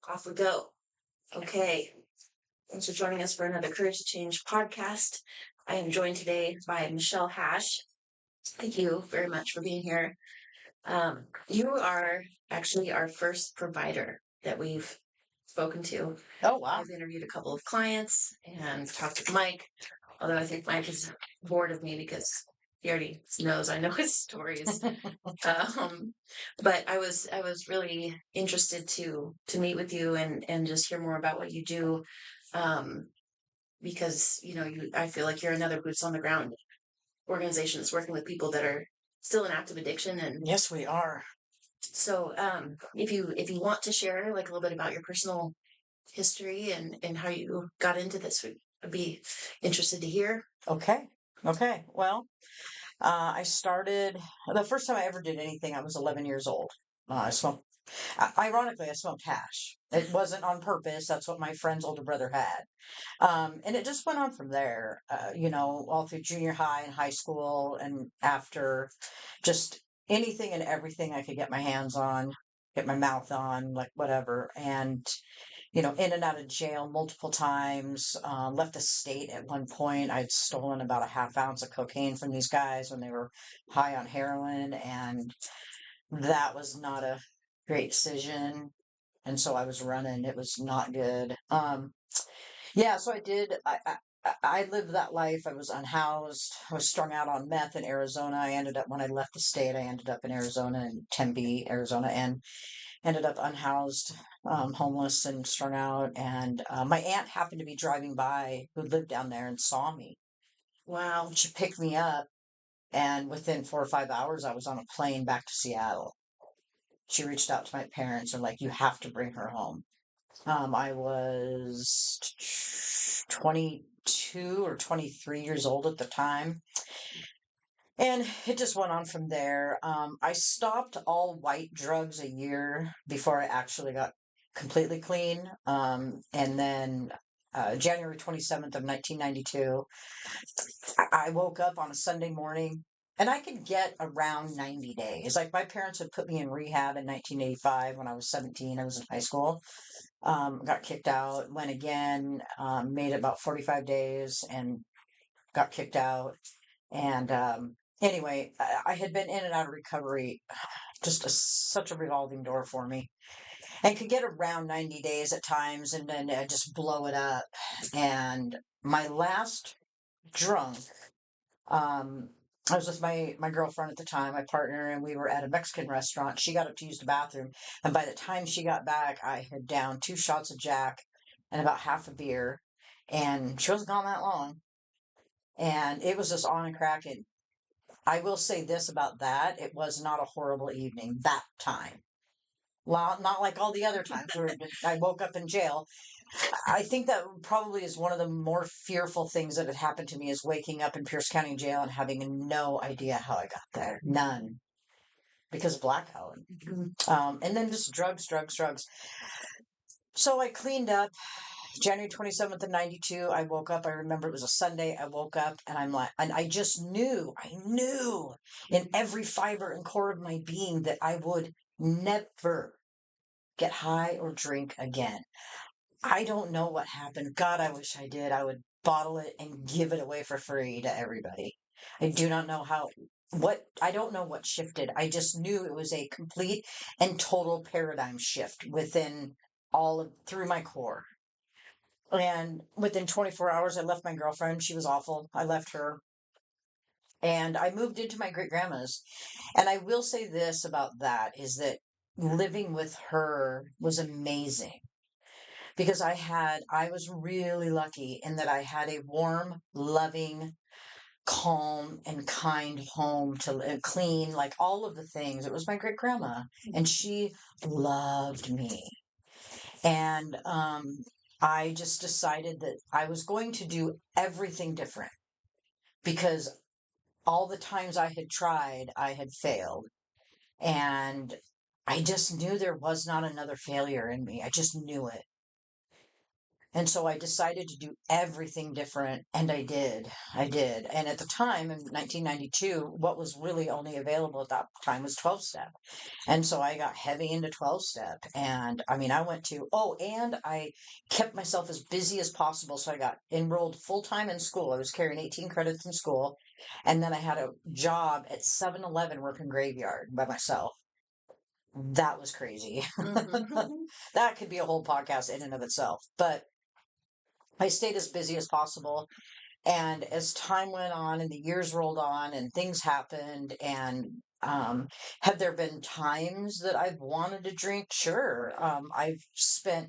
Off we go. Okay. Thanks for joining us for another Courage to Change podcast. I am joined today by Michelle Hash. Thank you very much for being here. You are actually our first provider that we've spoken to. Oh, wow. I've interviewed a couple of clients and talked with Mike, although I think Mike is bored of me because he already knows I know his stories. But I was really interested to meet with you and just hear more about what you do, because I feel like you're another boots on the ground organization that's working with people that are still in active addiction. And Yes, we are. so if you want to share like a little bit about your personal history and how you got into this, I'd be interested to hear. Okay. Well, I started the first time I ever did anything. I was 11 years old. I smoked. Ironically, I smoked hash. It wasn't on purpose. That's what my friend's older brother had, and it just went on from there. All through junior high and high school, and after, just anything and everything I could get my hands on, get my mouth on, like whatever, and in and out of jail multiple times. Left the state at one point. I'd stolen about a half ounce of cocaine from these guys when they were high on heroin, and that was not a great decision. And so I was running. It was not good. Yeah, so I did. I lived that life. I was unhoused. I was strung out on meth in Arizona. I ended up, when I left the state, I ended up in Arizona, in Tempe, Arizona, and ended up unhoused, homeless and strung out. And my aunt happened to be driving by, who lived down there, and saw me. Wow. She picked me up, and within 4 or 5 hours, I was on a plane back to Seattle. She reached out to my parents and like, you have to bring her home. I was 22 or 23 years old at the time. And it just went on from there. I stopped all white drugs a year before I actually got completely clean. And then January 27th of 1992, I woke up on a Sunday morning, and I could get around 90 days. Like, my parents had put me in rehab in 1985 when I was 17. I was in high school. Got kicked out, went again, made about 45 days and got kicked out. And anyway, I had been in and out of recovery, just such a revolving door for me. And could get around 90 days at times, and then just blow it up. And my last drunk, I was with my girlfriend at the time, my partner, and we were at a Mexican restaurant. She got up to use the bathroom, and by the time she got back, I had downed 2 shots of Jack and about half a beer, and she wasn't gone that long. And it was just on and cracking. I will say this about that: it was not a horrible evening that time. Well, not like all the other times where I woke up in jail. I think that probably is one of the more fearful things that had happened to me, is waking up in Pierce County Jail and having no idea how I got there. None. Because of blackout. And then just drugs. So I cleaned up January 27th of 92. I woke up. I remember it was a Sunday. I woke up and I'm like, and I just knew, I knew in every fiber and core of my being that I would never get high or drink again. I don't know what happened. God, I wish I did. I would bottle it and give it away for free to everybody. I do not know I don't know what shifted. I just knew it was a complete and total paradigm shift through my core. And within 24 hours, I left my girlfriend. She was awful. I left her. And I moved into my great grandma's. And I will say this about that, is that living with her was amazing, because I was really lucky in that I had a warm, loving, calm, and kind home to clean, like all of the things. It was my great grandma, and she loved me. And I just decided that I was going to do everything different, because all the times I had tried, I had failed. And I just knew there was not another failure in me. I just knew it. And so I decided to do everything different, and I did. And at the time in 1992, what was really only available at that time was 12 step. And so I got heavy into 12 step. And I mean, I went to, and I kept myself as busy as possible. So I got enrolled full time in school. I was carrying 18 credits in school. And then I had a job at 7-Eleven working graveyard by myself. That was crazy. Mm-hmm. That could be a whole podcast in and of itself. But I stayed as busy as possible. And as time went on and the years rolled on and things happened, and have there been times that I've wanted to drink? Sure. I've spent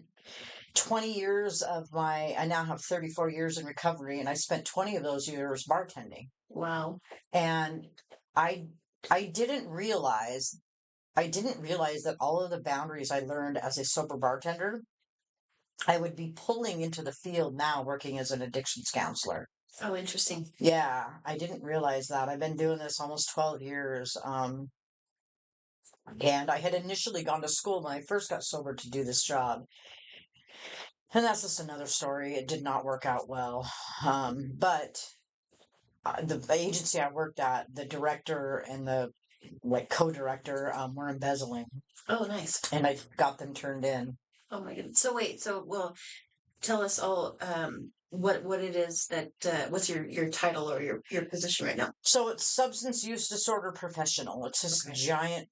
20 years I now have 34 years in recovery, and I spent 20 of those years bartending. Wow. And I, I didn't realize, that all of the boundaries I learned as a sober bartender, I would be pulling into the field now working as an addictions counselor. Oh, interesting. Yeah, I didn't realize that. I've been doing this almost 12 years. And I had initially gone to school when I first got sober to do this job. And that's just another story. It did not work out well. But the agency I worked at, the director and the co-director were embezzling. Oh, nice. And I got them turned in. Oh my goodness. So wait, tell us all what it is that what's your title or your position right now? So it's substance use disorder professional. It's this giant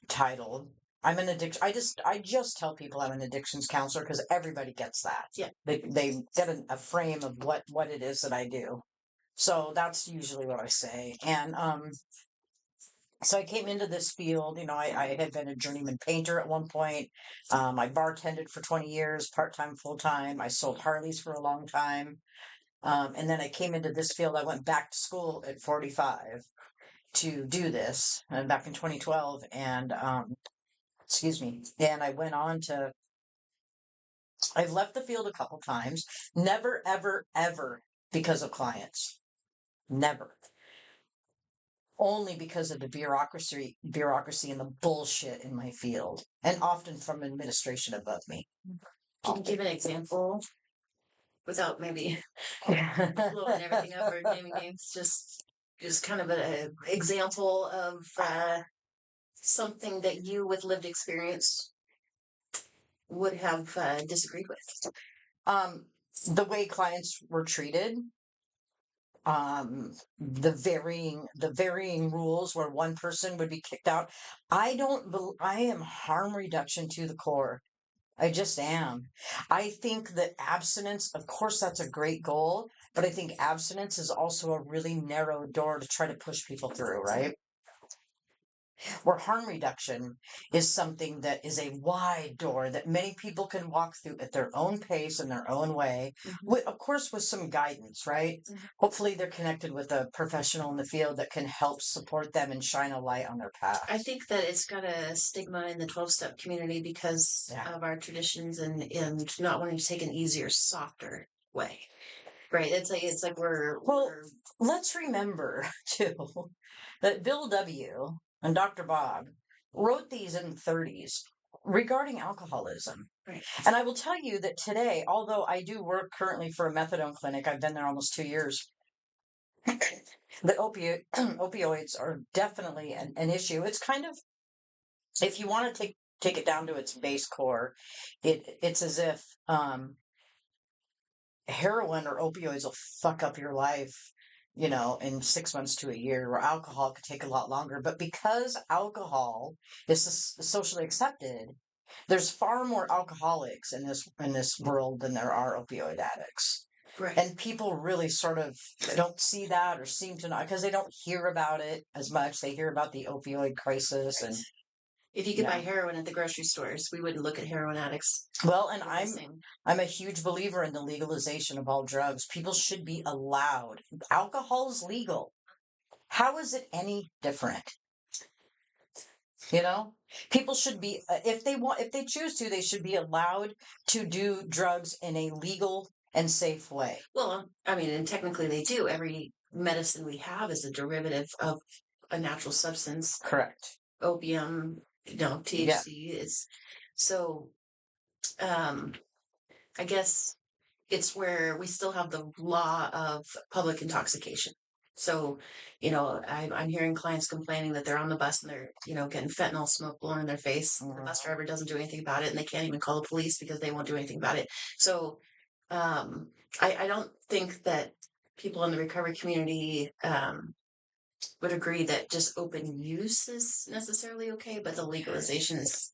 title. I'm an addiction. I just tell people I'm an addictions counselor because everybody gets that. Yeah. They get a frame of what it is that I do. So that's usually what I say. And so I came into this field, I had been a journeyman painter at one point. I bartended for 20 years, part-time, full-time. I sold Harleys for a long time. And then I came into this field. I went back to school at 45 to do this, and back in 2012. And excuse me. And I went on to, I've left the field a couple times. Never, ever, ever because of clients. Never. Only because of the bureaucracy and the bullshit in my field, and often from administration above me. Can you give an example without maybe blowing everything up or naming names? Just kind of an example of something that you, with lived experience, would have disagreed with. The way clients were treated, the varying rules where one person would be kicked out. I am harm reduction to the core. I just am. I think that abstinence, of course, that's a great goal, but I think abstinence is also a really narrow door to try to push people through, right? Where harm reduction is something that is a wide door that many people can walk through at their own pace and their own way, of course, with some guidance, right? Hopefully they're connected with a professional in the field that can help support them and shine a light on their path. I think that it's got a stigma in the 12-step community because of our traditions and not wanting to take an easier, softer way. Right. It's like let's remember too that Bill W. and Dr. Bob wrote these in the 30s regarding alcoholism. Right. And I will tell you that today, although I do work currently for a methadone clinic, I've been there almost 2 years. The opioids are definitely an issue. It's kind of, if you want to take it down to its base core, it's as if heroin or opioids will fuck up your life, in 6 months to a year, where alcohol could take a lot longer. But because alcohol is socially accepted, there's far more alcoholics in this world than there are opioid addicts. Right. And people really sort of don't see that or seem to not, because they don't hear about it as much. They hear about the opioid crisis. And if you could buy heroin at the grocery stores, we wouldn't look at heroin addicts. Well, and I'm a huge believer in the legalization of all drugs. People should be allowed. Alcohol is legal. How is it any different? People should be, if they choose to, they should be allowed to do drugs in a legal and safe way. Well, I mean, and technically they do. Every medicine we have is a derivative of a natural substance. Correct. Opium, THC is. So, I guess it's where we still have the law of public intoxication. So, I'm hearing clients complaining that they're on the bus and they're, getting fentanyl smoke blown in their face. The bus driver doesn't do anything about it, and they can't even call the police because they won't do anything about it. So, um, I don't think that people in the recovery community would agree that just open use is necessarily okay, but the legalization is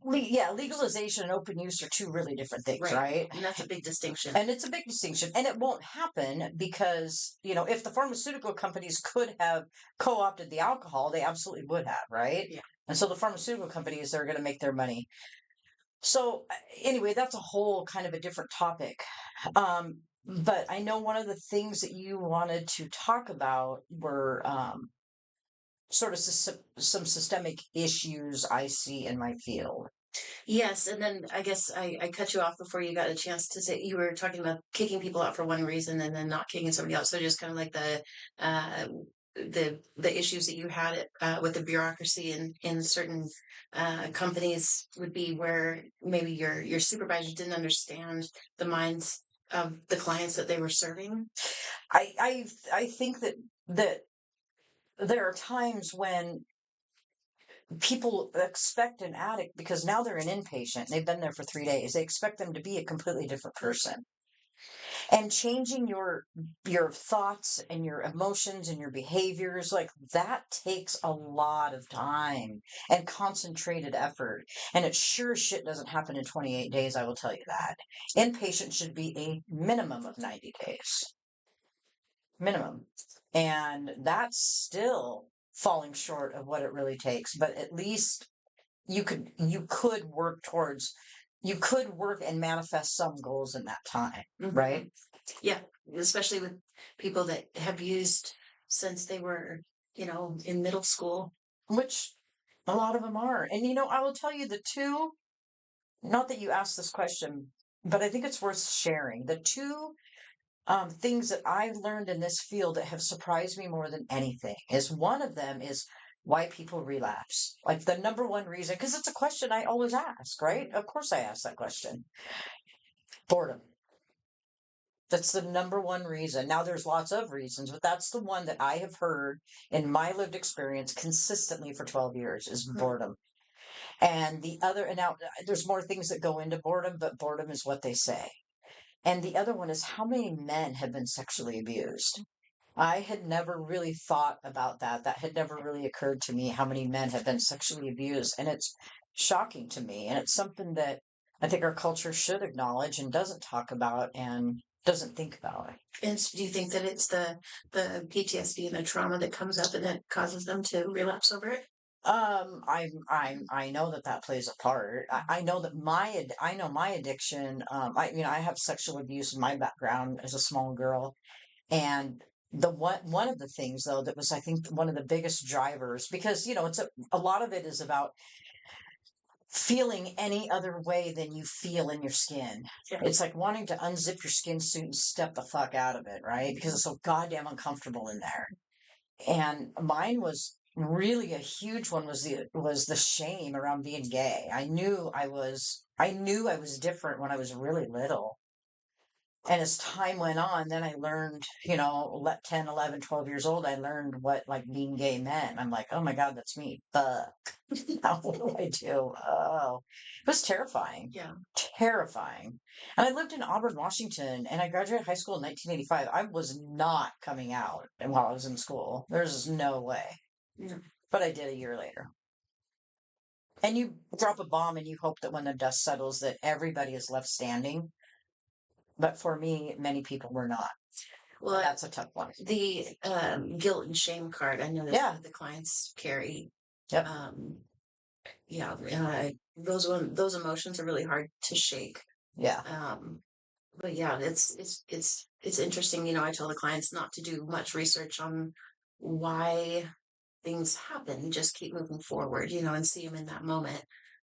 Legalization and open use are two really different things, right? And that's a big distinction. And it's a big distinction. And it won't happen because, if the pharmaceutical companies could have co-opted the alcohol, they absolutely would have, right? Yeah. And so the pharmaceutical companies are going to make their money. So anyway, that's a whole kind of a different topic. But I know one of the things that you wanted to talk about were sort of some systemic issues I see in my field. Yes, and then I guess I cut you off before you got a chance to say you were talking about kicking people out for one reason and then not kicking somebody out. So just kind of like uh, the issues that you had with the bureaucracy in certain companies would be where maybe your supervisors didn't understand the minds of the clients that they were serving. I think that there are times when people expect an addict, because now they're an inpatient, they've been there for 3 days, they expect them to be a completely different person. And changing your thoughts and your emotions and your behaviors, like that takes a lot of time and concentrated effort. And it sure as shit doesn't happen in 28 days, I will tell you that. Inpatient should be a minimum of 90 days. Minimum. And that's still falling short of what it really takes. But at least you could work towards, you could work and manifest some goals in that time, right? Yeah, especially with people that have used since they were, in middle school. Which a lot of them are. And I will tell you the two, not that you asked this question, but I think it's worth sharing. The two things that I've learned in this field that have surprised me more than anything is, one of them is why people relapse. Like the number one reason, because it's a question I always ask, right? Of course I ask that question. Boredom. That's the number one reason. Now there's lots of reasons, but that's the one that I have heard in my lived experience consistently for 12 years is boredom. And the other, and now there's more things that go into boredom, but boredom is what they say. And the other one is how many men have been sexually abused. I had never really thought about that. That had never really occurred to me, how many men have been sexually abused. And it's shocking to me. And it's something that I think our culture should acknowledge and doesn't talk about and doesn't think about. And do you think that it's the PTSD and the trauma that comes up and that causes them to relapse over it? I know that plays a part. I know that my addiction. I have sexual abuse in my background as a small girl, and one of the things though that was, I think, one of the biggest drivers, because it's a lot of it is about feeling any other way than you feel in your skin. Yeah. It's like wanting to unzip your skin suit and step the fuck out of it, right? Because it's so goddamn uncomfortable in there. And mine was really a huge one, was the shame around being gay. I knew I was different when I was really little. And as time went on, then I learned, 10, 11, 12 years old, I learned what like being gay meant. I'm like, oh my God, that's me. Fuck. Now what do I do? Oh, it was terrifying. Yeah. Terrifying. And I lived in Auburn, Washington, and I graduated high school in 1985. I was not coming out while I was in school. There's no way. Yeah. But I did a year later. And you drop a bomb and you hope that when the dust settles that everybody is left standing. But for me, many people were not. Well, that's a tough one. The guilt and shame card, I know that the clients carry. Yep. Those emotions are really hard to shake. Yeah. But yeah, it's interesting. I tell the clients not to do much research on why things happen. Just keep moving forward, and see them in that moment.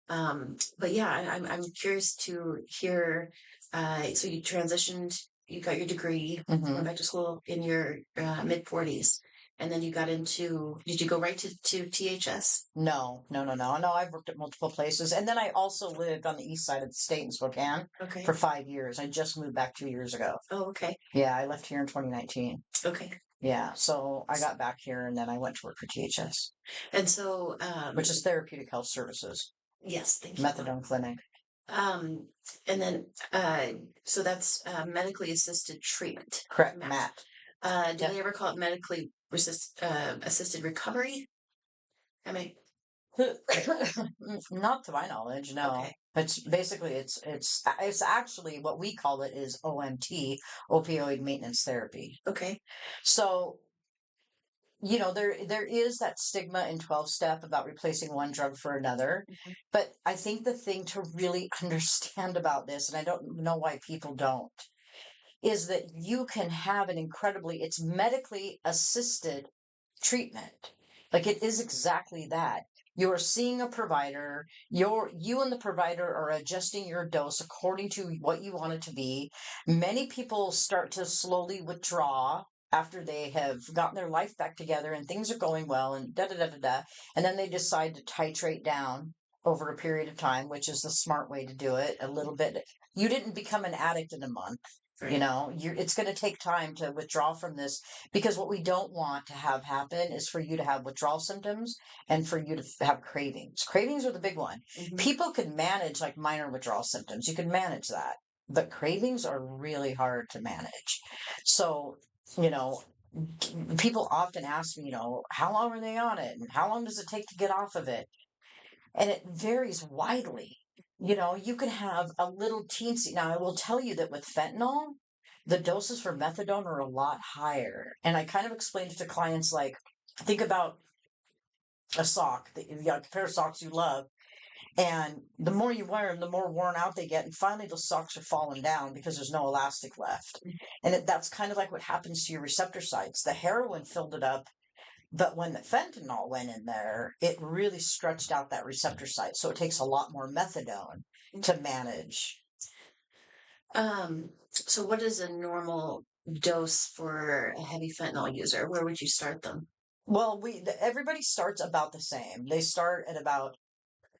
But yeah, I'm curious to hear. So you transitioned, you got your degree, went back to school in your mid 40s. and then you got into, did you go right to THS? No. I've worked at multiple places. And then I also lived on the east side of the state in Spokane Okay. for 5 years. I just moved back 2 years ago. Oh, okay. Yeah, I left here in 2019. Okay. Yeah, so I got back here and then I went to work for THS, And so, which is Therapeutic Health Services, yes, thank you. Methadone Clinic. And then, so that's medically assisted treatment. Correct, Matt. Do they ever call it medically assisted recovery? I mean, Not to my knowledge, no. Okay. It's basically it's actually what we call it is OMT, opioid maintenance therapy. Okay. So, there is that stigma in 12-step about replacing one drug for another. Mhm. But I think the thing to really understand about this, and I don't know why people don't, is that you can have it's medically assisted treatment. Like it is exactly that. You're seeing a provider, you and the provider are adjusting your dose according to what you want it to be. Many people start to slowly withdraw after they have gotten their life back together and things are going well and da da da da da. And then they decide to titrate down over a period of time, which is the smart way to do it a little bit. You didn't become an addict in a month. Right. It's going to take time to withdraw from this, because what we don't want to have happen is for you to have withdrawal symptoms and for you to have cravings. Cravings are the big one. Mhm. People can manage like minor withdrawal symptoms. You can manage that, but cravings are really hard to manage. So, people often ask me, how long are they on it and how long does it take to get off of it? And it varies widely. You can have a little teensy. Now, I will tell you that with fentanyl, the doses for methadone are a lot higher. And I kind of explained to clients, like, think about a sock, a pair of socks you love. And the more you wear them, the more worn out they get. And finally, those socks are falling down because there's no elastic left. And that's kind of like what happens to your receptor sites. The heroin filled it up. But when the fentanyl went in there, it really stretched out that receptor site. So it takes a lot more methadone to manage. So what is a normal dose for a heavy fentanyl user? Where would you start them? Well, everybody starts about the same. They start at about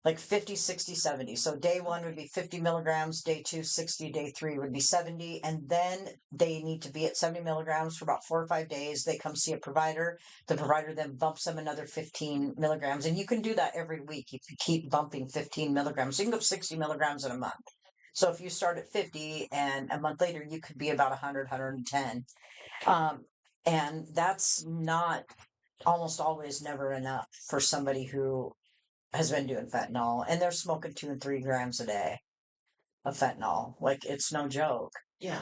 like 50, 60, 70. So day one would be 50 milligrams, day two, 60, day three would be 70. And then they need to be at 70 milligrams for about 4 or 5 days. They come see a provider. The provider then bumps them another 15 milligrams. And you can do that every week if you keep bumping 15 milligrams. So you can go 60 milligrams in a month. So if you start at 50 and a month later, you could be about 100, 110. And that's not almost always never enough for somebody who has been doing fentanyl, and they're smoking 2 and 3 grams a day of fentanyl. Like, it's no joke. Yeah.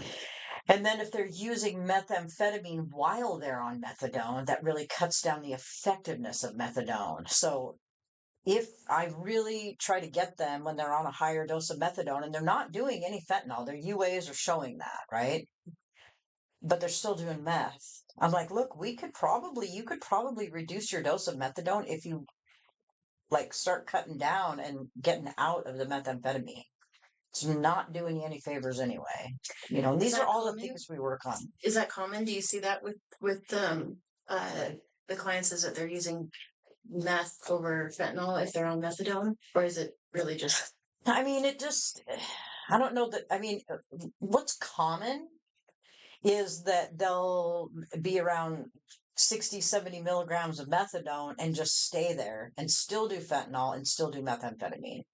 And then if they're using methamphetamine while they're on methadone, that really cuts down the effectiveness of methadone. So if I really try to get them when they're on a higher dose of methadone and they're not doing any fentanyl, their UAs are showing that, right? But they're still doing meth. I'm like, look, you could probably reduce your dose of methadone if you like start cutting down and getting out of the methamphetamine. It's not doing you any favors anyway. And these are all the things we work on. Is that common? Do you see that with the clients, is that they're using meth over fentanyl if they're on methadone, or is it really just? I mean, I don't know that. I mean, what's common is that they'll be around 60, 70 milligrams of methadone and just stay there and still do fentanyl and still do methamphetamine.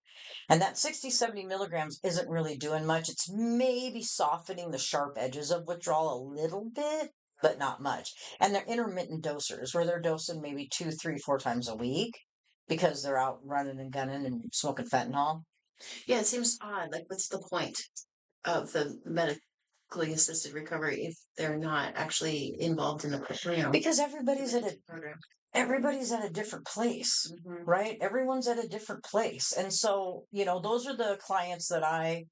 And that 60, 70 milligrams isn't really doing much. It's maybe softening the sharp edges of withdrawal a little bit, but not much. And they're intermittent dosers where they're dosing maybe 2, 3, 4 times a week because they're out running and gunning and smoking fentanyl. Yeah, it seems odd. Like, what's the point of the medically assisted recovery if they're not actually involved in the program? Because everybody's at a different place, right? Everyone's at a different place. And so, those are the clients that I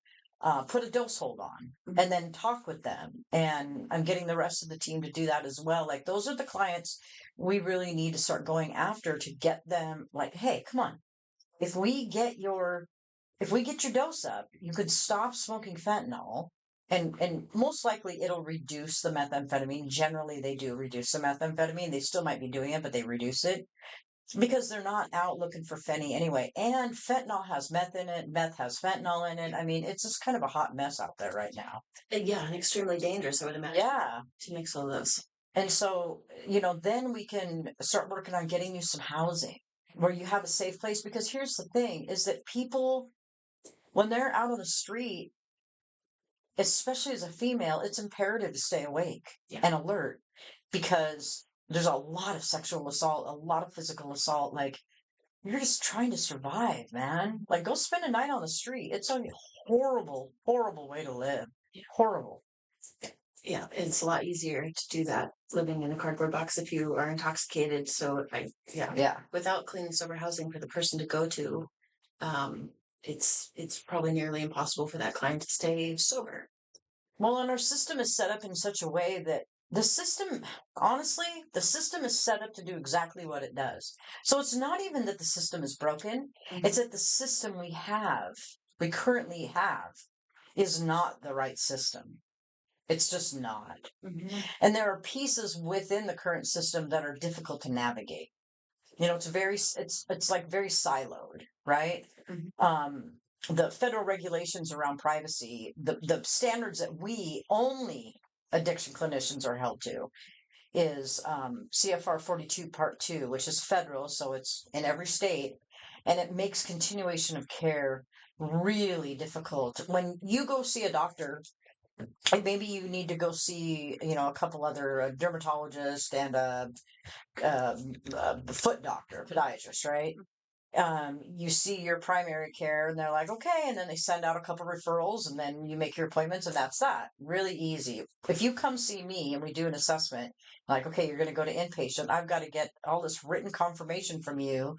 put a dose hold on and then talk with them. And I'm getting the rest of the team to do that as well. Like, those are the clients we really need to start going after to get them like, hey, come on. If we get your dose up, you could stop smoking fentanyl and most likely it'll reduce the methamphetamine. Generally, they do reduce the methamphetamine. They still might be doing it, but they reduce it because they're not out looking for fentanyl anyway. And fentanyl has meth in it. Meth has fentanyl in it. I mean, it's just kind of a hot mess out there right now. Yeah, and extremely dangerous, I would imagine. Yeah. To mix all those. And so, then we can start working on getting you some housing where you have a safe place. Because here's the thing is that people, when they're out on the street, especially as a female, it's imperative to stay awake and alert because there's a lot of sexual assault, a lot of physical assault. Like, you're just trying to survive, man. Like, go spend a night on the street. It's a horrible, horrible way to live. Horrible. Yeah, it's a lot easier to do that living in a cardboard box if you are intoxicated. So, without clean and sober housing for the person to go to, it's probably nearly impossible for that client to stay sober. Well, and our system is set up in such a way that the system, honestly, the system is set up to do exactly what it does. So it's not even that the system is broken. Mm-hmm. It's that the system we currently have, is not the right system. It's just not. Mm-hmm. And there are pieces within the current system that are difficult to navigate. It's like very siloed, right? Mm-hmm. The federal regulations around privacy, the standards that we only addiction clinicians are held to is CFR 42 Part 2, which is federal, so it's in every state, and it makes continuation of care really difficult. When you go see a doctor, like maybe you need to go see, a couple other dermatologists and a foot doctor, podiatrist, right? You see your primary care and they're like, okay, and then they send out a couple referrals and then you make your appointments and that's that. Really easy. If you come see me and we do an assessment, like, okay, you're going to go to inpatient, I've got to get all this written confirmation from you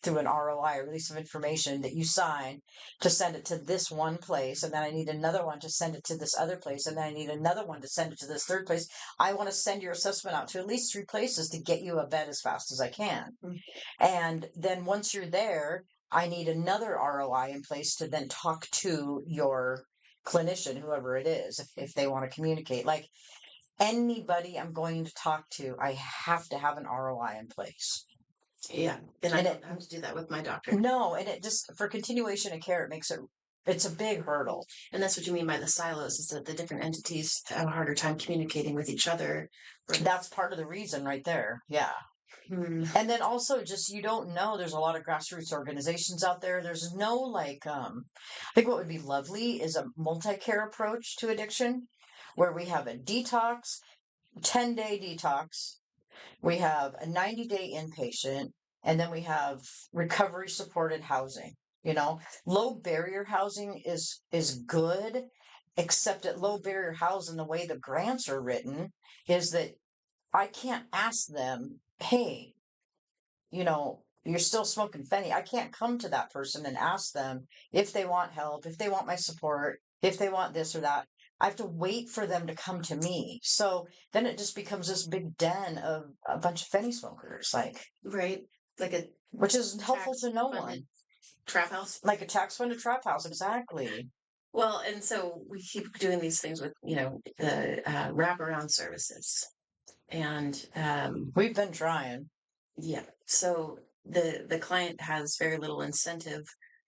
through an ROI, a release of information that you sign to send it to this one place. And then I need another one to send it to this other place. And then I need another one to send it to this third place. I want to send your assessment out to at least 3 places to get you a bed as fast as I can. Mm-hmm. And then once you're there, I need another ROI in place to then talk to your clinician, whoever it is, if they want to communicate. Like anybody I'm going to talk to, I have to have an ROI in place. Yeah, and I don't have to do that with my doctor. No, and it just, for continuation of care, it's a big hurdle. And that's what you mean by the silos, is that the different entities have a harder time communicating with each other. That's part of the reason right there. Yeah. And then also just, you don't know, there's a lot of grassroots organizations out there. There's no I think what would be lovely is a multi-care approach to addiction where we have a detox, 10-day detox. We have a 90-day inpatient, and then we have recovery supported housing. Low barrier housing is good, except at low barrier housing, the way the grants are written is that I can't ask them, hey, you're still smoking fentanyl. I can't come to that person and ask them if they want help, if they want my support, if they want this or that. I have to wait for them to come to me. So then it just becomes this big den of a bunch of fentanyl smokers, right, which is helpful to no one. Trap house, like a tax-funded trap house, exactly. Well, and so we keep doing these things with the wraparound services, and we've been trying. Yeah, so the client has very little incentive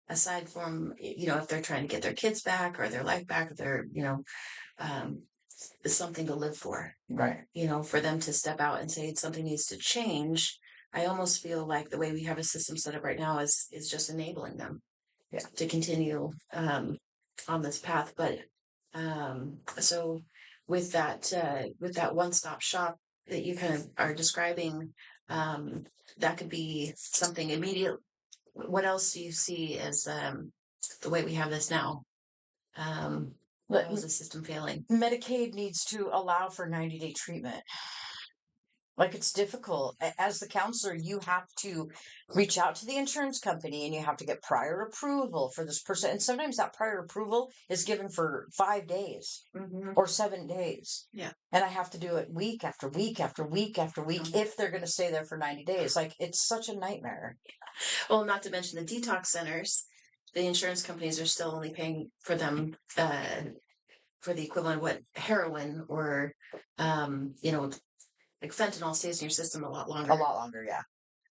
aside from if they're trying to get their kids back or their life back, they're something to live for, right? For them to step out and say something needs to change. I almost feel like the way we have a system set up right now is just enabling them to continue on this path. But so with that one-stop shop that you kind of are describing, that could be something immediate. What else do you see as the way we have this now? How is the system failing? Medicaid needs to allow for 90-day treatment. Like, it's difficult. As the counselor, you have to reach out to the insurance company and you have to get prior approval for this person. And sometimes that prior approval is given for 5 days or 7 days. Yeah. And I have to do it week after week after week after week if they're going to stay there for 90 days. Like, it's such a nightmare. Well, not to mention the detox centers. The insurance companies are still only paying for them for the equivalent of what heroin or, like fentanyl stays in your system a lot longer. A lot longer, yeah.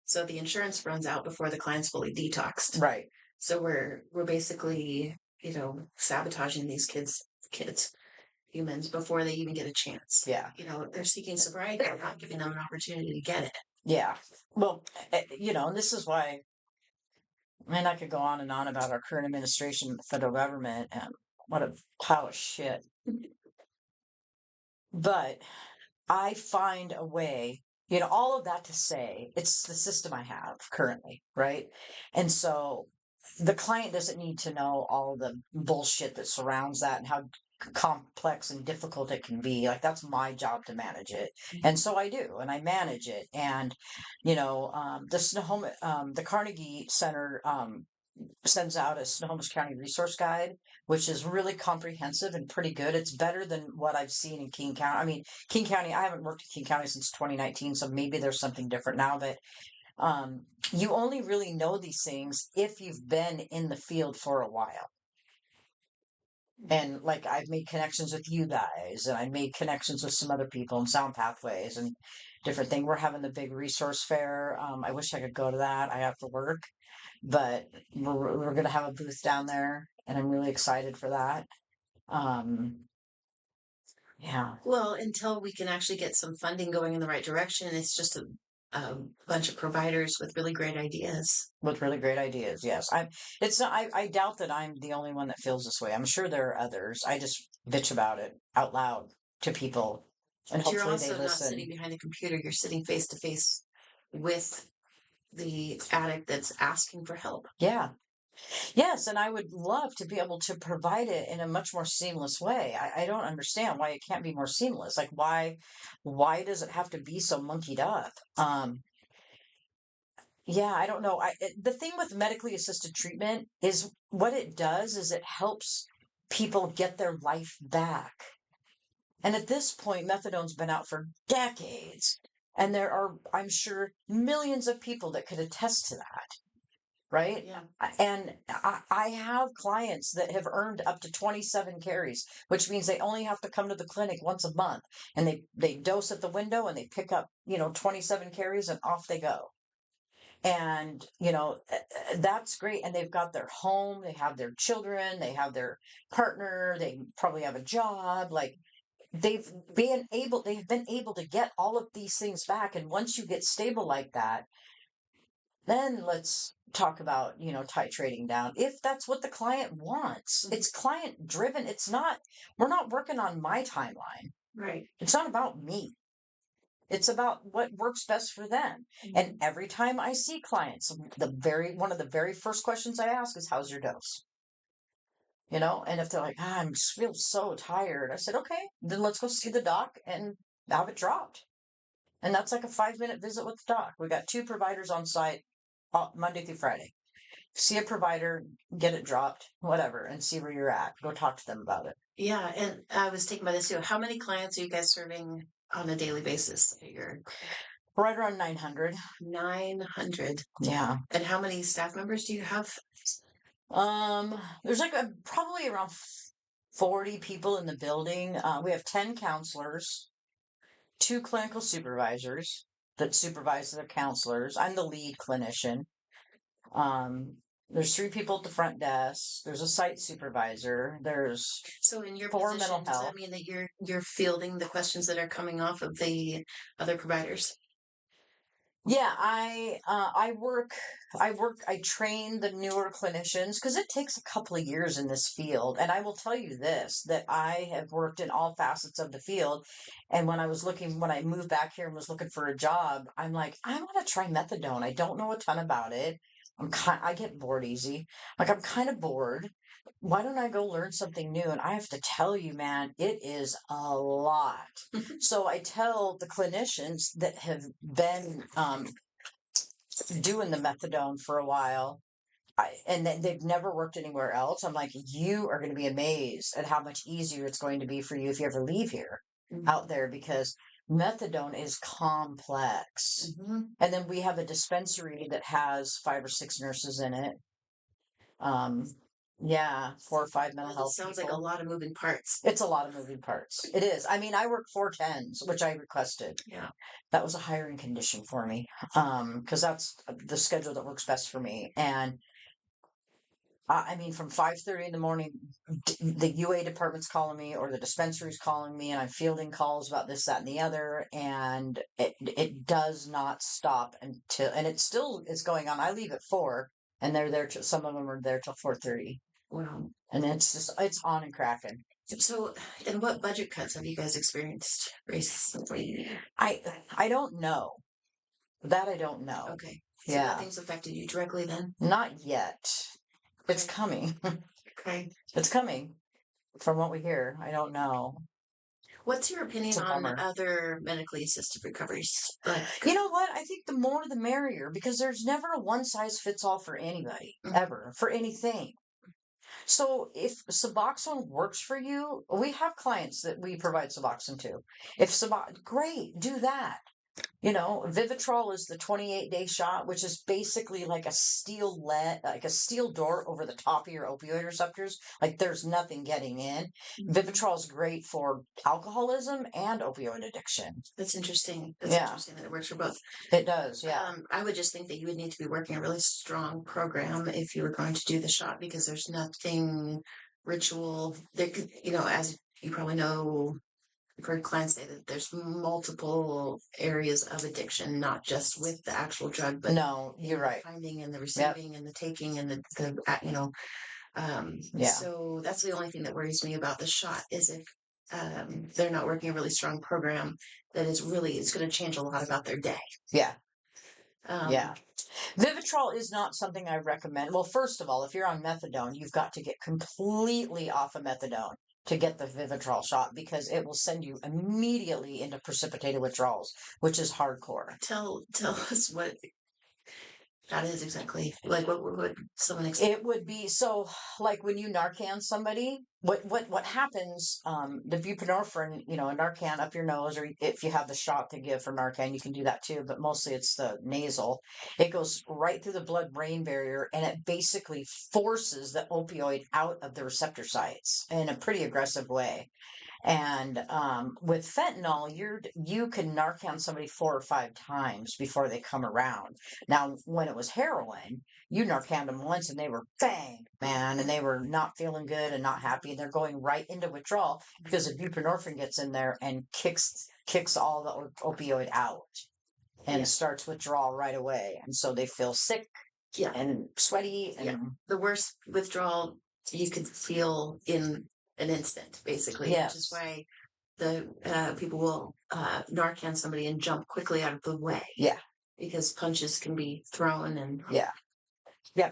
So the insurance runs out before the client's fully detoxed. Right. So we're basically, sabotaging these kids, humans before they even get a chance. Yeah. They're seeking sobriety, we're not giving them an opportunity to get it. Yeah. Well, and this is why, I could go on and on about our current administration, the federal government, and what a pile of shit. But I find a way, all of that to say, it's the system I have currently, right? And so the client doesn't need to know all the bullshit that surrounds that and how complex and difficult it can be. Like, that's my job to manage it. And so I do, and I manage it. And, the Snohomish, the Carnegie Center, sends out a Snohomish County resource guide, which is really comprehensive and pretty good. It's better than what I've seen in King County. I mean, King County, I haven't worked in King County since 2019, so maybe there's something different now, but you only really know these things if you've been in the field for a while. And like, I've made connections with you guys, and I made connections with some other people in Sound Pathways and different thing. We're having the big resource fair. I wish I could go to that. I have to work, but we're going to have a booth down there, and I'm really excited for that. Yeah. Well, until we can actually get some funding going in the right direction, it's just a bunch of providers with really great ideas. With really great ideas, yes. It's not. I doubt that I'm the only one that feels this way. I'm sure there are others. I just bitch about it out loud to people, and But you're hopefully they also not listen. sitting behind a computer. You're sitting face to face with the addict that's asking for help. Yeah. Yes, and I would love to be able to provide it in a much more seamless way. I don't understand why it can't be more seamless. Like, why does it have to be so monkeyed up? Yeah, I don't know. The thing with medically assisted treatment is what it does is it helps people get their life back. And at this point, methadone's been out for decades, and there are, I'm sure, millions of people that could attest to that. Right? Yeah. And I have clients that have earned up to 27 carries, which means they only have to come to the clinic once a month, and they dose at the window and they pick up, 27 carries and off they go. And, that's great. And they've got their home, they have their children, they have their partner, they probably have a job. Like, they've been able to get all of these things back. And once you get stable like that, then let's talk about, titrating down if that's what the client wants. It's client driven. We're not working on my timeline. Right. It's not about me. It's about what works best for them. And every time I see clients, one of the very first questions I ask is, how's your dose? And if they're like, I feel so tired, I said, okay, then let's go see the doc and have it dropped. And that's like a 5-minute visit with the doc. We got 2 providers on site Monday through Friday. See a provider, get it dropped, whatever, and see where you're at. Go talk to them about it. Yeah, and I was taken by this too. How many clients are you guys serving on a daily basis? Right around 900. 900. Yeah. And how many staff members do you have? There's like probably around 40 people in the building. We have 10 counselors, 2 clinical supervisors that supervise the counselors. I'm the lead clinician. There's 3 people at the front desk. There's a site supervisor. There's so in your 4 position, mental health. Does that mean that you're fielding the questions that are coming off of the other providers? Yeah, I train the newer clinicians because it takes a couple of years in this field. And I will tell you this, that I have worked in all facets of the field. And when I moved back here and was looking for a job, I'm like, I want to try methadone. I don't know a ton about it. I get bored easy. Like, I'm kind of bored. Why don't I go learn something new? And I have to tell you, man, it is a lot. So I tell the clinicians that have been doing the methadone for a while, and they've never worked anywhere else. I'm like, you are going to be amazed at how much easier it's going to be for you if you ever leave here out there, because methadone is complex. And then we have a dispensary that has 5 or 6 nurses in it. Yeah, 4 or 5 mental health Sounds people. like a lot of moving parts. It's a lot of moving parts. It is. I mean, I work 4 10s, which I requested. Yeah. That was a hiring condition for me, because that's the schedule that works best for me. And I mean, from 5:30 in the morning, the UA department's calling me or the dispensary's calling me, and I'm fielding calls about this, that, and the other, and it does not stop until, and it's going on. I leave at 4, and they're there till, some of them are there till 4:30, Wow. and it's on and cracking. So, and what budget cuts have you guys experienced recently? I don't know. That I don't know. Okay. So Yeah. nothing's affected you directly then? Not yet. It's Okay. coming. Okay. It's coming. From what we hear, I don't know. What's your opinion It's a on bummer. other medically assisted recoveries? Like, You know what? I think the more the merrier, because there's never a one size fits all for anybody, ever, for anything. So if Suboxone works for you, we have clients that we provide Suboxone to. If great, do that. You know, Vivitrol is the 28-day shot, which is basically like a like a steel door over the top of your opioid receptors. Like there's nothing getting in. Vivitrol is great for alcoholism and opioid addiction. That's interesting. That's interesting that it works for both. It does, yeah. I would just think that you would need to be working a really strong program if you were going to do the shot, because there's nothing ritual. There could, as you probably know, I've heard clients say that there's multiple areas of addiction, not just with the actual drug, but no, you're right. The finding and the receiving and the taking and so that's the only thing that worries me about the shot is if they're not working a really strong program that is really, it's going to change a lot about their day. Yeah. Yeah. Vivitrol is not something I recommend. Well, first of all, if you're on methadone, you've got to get completely off of methadone to get the Vivitrol shot, because it will send you immediately into precipitated withdrawals, which is hardcore. Tell us what that is exactly. Like, what would someone expect? It would be so, like when you Narcan somebody, what happens? The buprenorphine, a Narcan up your nose, or if you have the shot to give for Narcan, you can do that too. But mostly it's the nasal. It goes right through the blood-brain barrier, and it basically forces the opioid out of the receptor sites in a pretty aggressive way. And with fentanyl, you can Narcan somebody 4 or 5 times before they come around. Now, when it was heroin, you Narcaned them once and they were bang, man, and they were not feeling good and not happy, and they're going right into withdrawal because the buprenorphine gets in there and kicks all the opioid out and starts withdrawal right away, and so they feel sick, and sweaty, and the worst withdrawal you could feel in an instant, basically. Which is why the people will Narcan somebody and jump quickly out of the way. Yeah. Because punches can be thrown and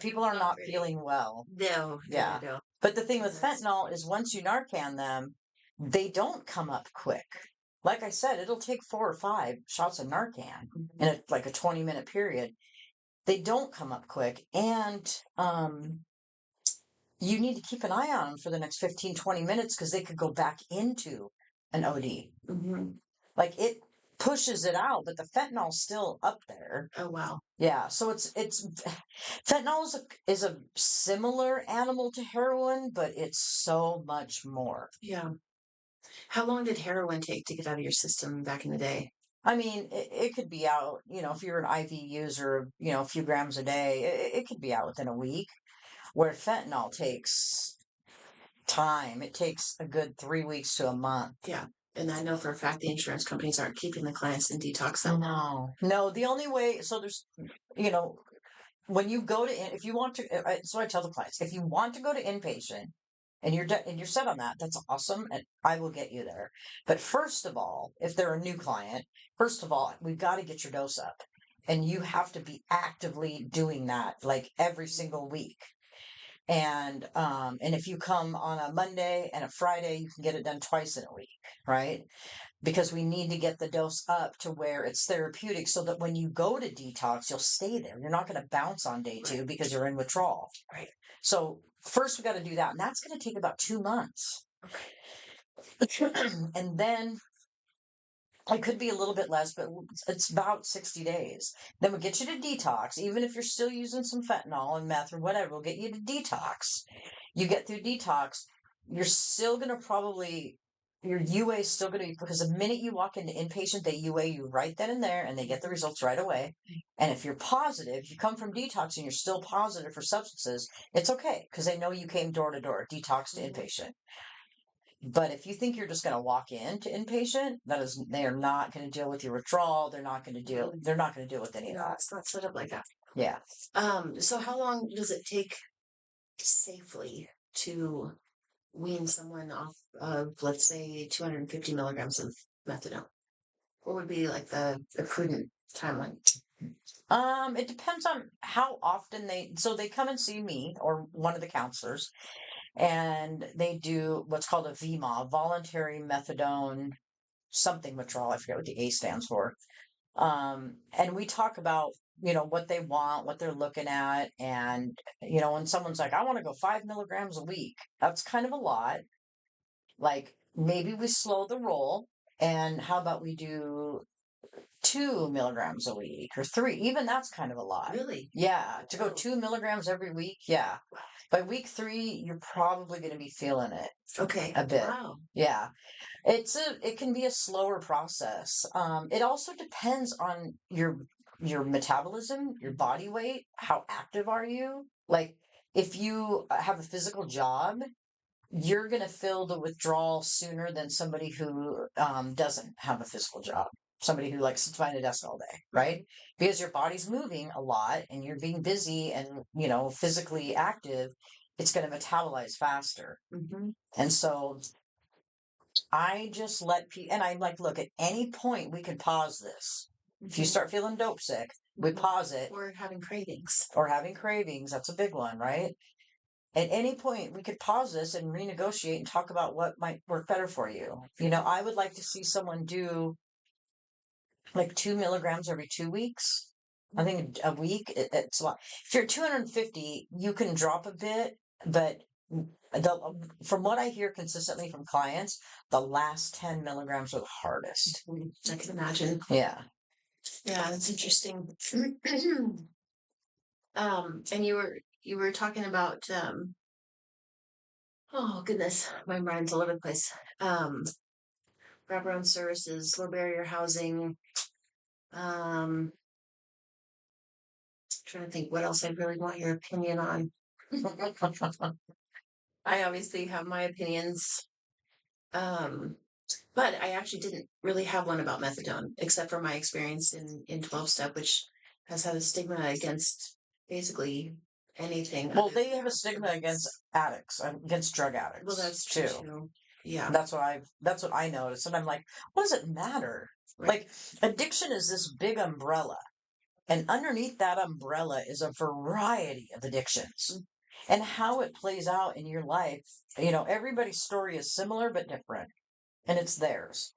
people are not feeling well. No. No. But the thing with fentanyl is once you Narcan them, they don't come up quick. Like I said, it'll take 4 or 5 shots of Narcan in a 20-minute period. They don't come up quick, and you need to keep an eye on them for the next 15, 20 minutes because they could go back into an OD. Like it pushes it out, but the fentanyl's still up there. Oh wow. Yeah, so it's fentanyl is a similar animal to heroin, but it's so much more. Yeah. How long did heroin take to get out of your system back in the day? I mean, it could be out, if you're an IV user, a few grams a day, it could be out within a week, where fentanyl takes time. It takes a good 3 weeks to a month. Yeah. And I know for a fact the insurance companies aren't keeping the clients in detox. No, the only way, so there's, when you go to, if you want to, so I tell the clients, if you want to go to inpatient and you're set on that, that's awesome. And I will get you there. But first of all, if they're a new client, first of all, we've got to get your dose up, and you have to be actively doing that like every single week. And if you come on a Monday and a Friday, you can get it done twice in a week, right? Because we need to get the dose up to where it's therapeutic so that when you go to detox, you'll stay there. You're not going to bounce on day 2 because you're in withdrawal. Right. So first we got to do that. And that's going to take about 2 months. And then It could be a little bit less, but it's about 60 days. Then we'll get you to detox. Even if you're still using some fentanyl and meth or whatever, we'll get you to detox. You get through detox, you're still going to probably, your UA is still going to be, because the minute you walk into inpatient, they UA you right then and there, and they get the results right away. And if you're positive, you come from detox and you're still positive for substances, it's okay, because they know you came door to door, detox to inpatient. But if you think you're just going to walk into inpatient, they are not going to deal with your withdrawal. They're not going to deal with any of No, that. it's not set up like that. Yeah. So how long does it take safely to wean someone off of, let's say, 250 milligrams of methadone? What would be like the prudent timeline? It depends on how often they come and see me or one of the counselors, and they do what's called a VMA, voluntary methadone something withdrawal. I forget what the A stands for. And we talk about, what they want, what they're looking at. And, when someone's like, I want to go 5 milligrams a week, that's kind of a lot. Like, maybe we slow the roll. And how about we do 2 milligrams a week or 3? Even that's kind of a lot. Really? Yeah. To go 2 milligrams every week. Yeah. By week 3, you're probably going to be feeling it. Okay. A bit. Wow. Yeah. It can be a slower process. It also depends on your metabolism, your body weight, how active are you? Like, if you have a physical job, you're going to feel the withdrawal sooner than somebody who doesn't have a physical job. Somebody who sits behind a desk all day, right? Because your body's moving a lot and you're being busy and, physically active, it's going to metabolize faster. Mm-hmm. And so I just let people, and I'm like, look, at any point we can pause this. If you start feeling dope sick, we pause it. Or having cravings. That's a big one, right? At any point we could pause this and renegotiate and talk about what might work better for you. I would like to see someone do like 2 milligrams every 2 weeks. I think a week, it's a lot. If you're 250, you can drop a bit, but from what I hear consistently from clients, the last 10 milligrams are the hardest. I can imagine. Yeah. Yeah, that's interesting. And you were talking about oh goodness, my mind's all over the place. Wraparound services, low barrier housing. Trying to think what else I really want your opinion on. I obviously have my opinions. But I actually didn't really have one about methadone, except for my experience in 12-step, which has had a stigma against basically anything. Well, they have a stigma against addicts, against drug addicts. Well, that's true too. Yeah. That's what I noticed. And I'm like, what does it matter? Right. Like, addiction is this big umbrella. And underneath that umbrella is a variety of addictions. And how it plays out in your life, everybody's story is similar but different. And it's theirs.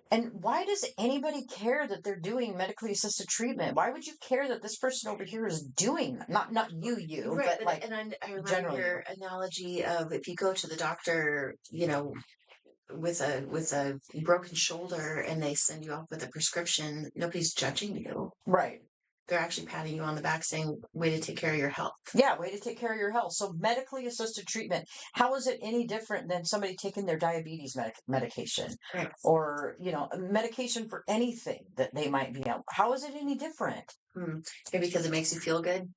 And why does anybody care that they're doing medically assisted treatment? Why would you care that this person over here is doing not you, right, but like, and I remember your analogy of if you go to the doctor, with a broken shoulder and they send you off with a prescription, nobody's judging you. Right. They're actually patting you on the back saying, way to take care of your health. Yeah, way to take care of your health. So medically assisted treatment, how is it any different than somebody taking their diabetes medication? Right. Or, medication for anything that they might be on? How is it any different? Maybe because it makes you feel good?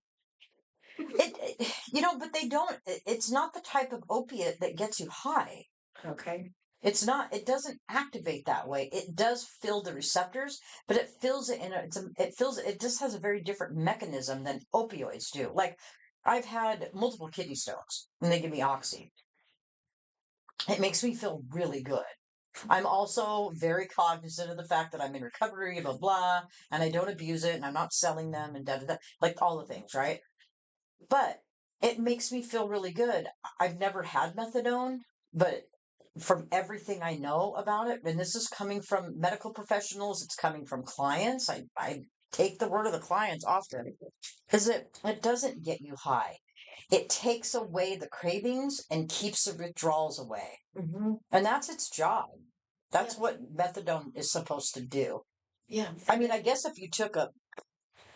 But they don't, it's not the type of opiate that gets you high. Okay. It's not, it doesn't activate that way. It does fill the receptors, but it fills it it just has a very different mechanism than opioids do. Like, I've had multiple kidney stones and they give me oxy. It makes me feel really good. I'm also very cognizant of the fact that I'm in recovery, blah, blah, and I don't abuse it and I'm not selling them and da, da, da, like all the things, right? But it makes me feel really good. I've never had methadone, but from everything I know about it, and this is coming from medical professionals, it's coming from clients. I take the word of the clients often, because it doesn't get you high. It takes away the cravings and keeps the withdrawals away. Mm-hmm. And that's its job. That's what methadone is supposed to do. Yeah. I mean, I guess if you took a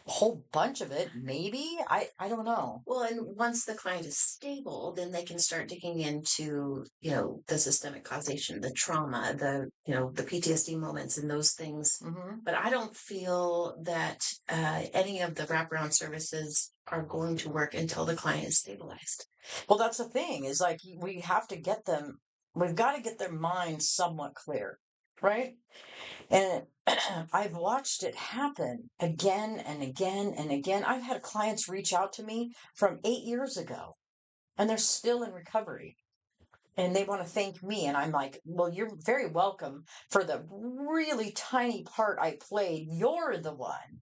whole bunch of it, maybe. I don't know. Well, and once the client is stable, then they can start digging into, the systemic causation, the trauma, the PTSD moments and those things. Mm-hmm. But I don't feel that any of the wraparound services are going to work until the client is stabilized. Well, that's the thing, is like we've got to get their minds somewhat clear, right? And I've watched it happen again and again and again. I've had clients reach out to me from 8 years ago, and they're still in recovery. And they want to thank me. And I'm like, well, you're very welcome for the really tiny part I played. You're the one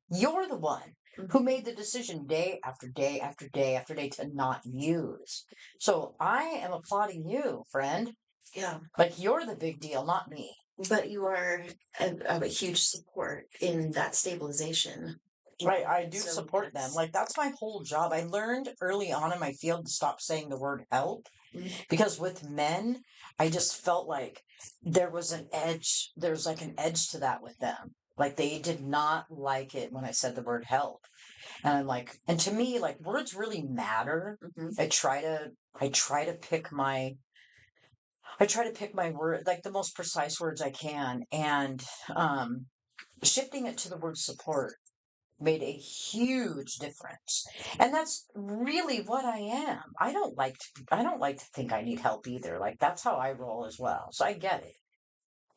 who made the decision day after day after day after day to not use. So I am applauding you, friend. Yeah. Like, you're the big deal, not me. But you are a huge support in that stabilization. Right, I do So support them. Like, that's my whole job. I learned early on in my field to stop saying the word help, because with men, I just felt like there was an edge. There's like an edge to that with them. Like, they did not like it when I said the word help. And I'm like, and to me, like, words really matter. I try to pick my word, like the most precise words I can, and shifting it to the word support made a huge difference. And that's really what I am. I don't like to think I need help either. Like, that's how I roll as well. So I get it.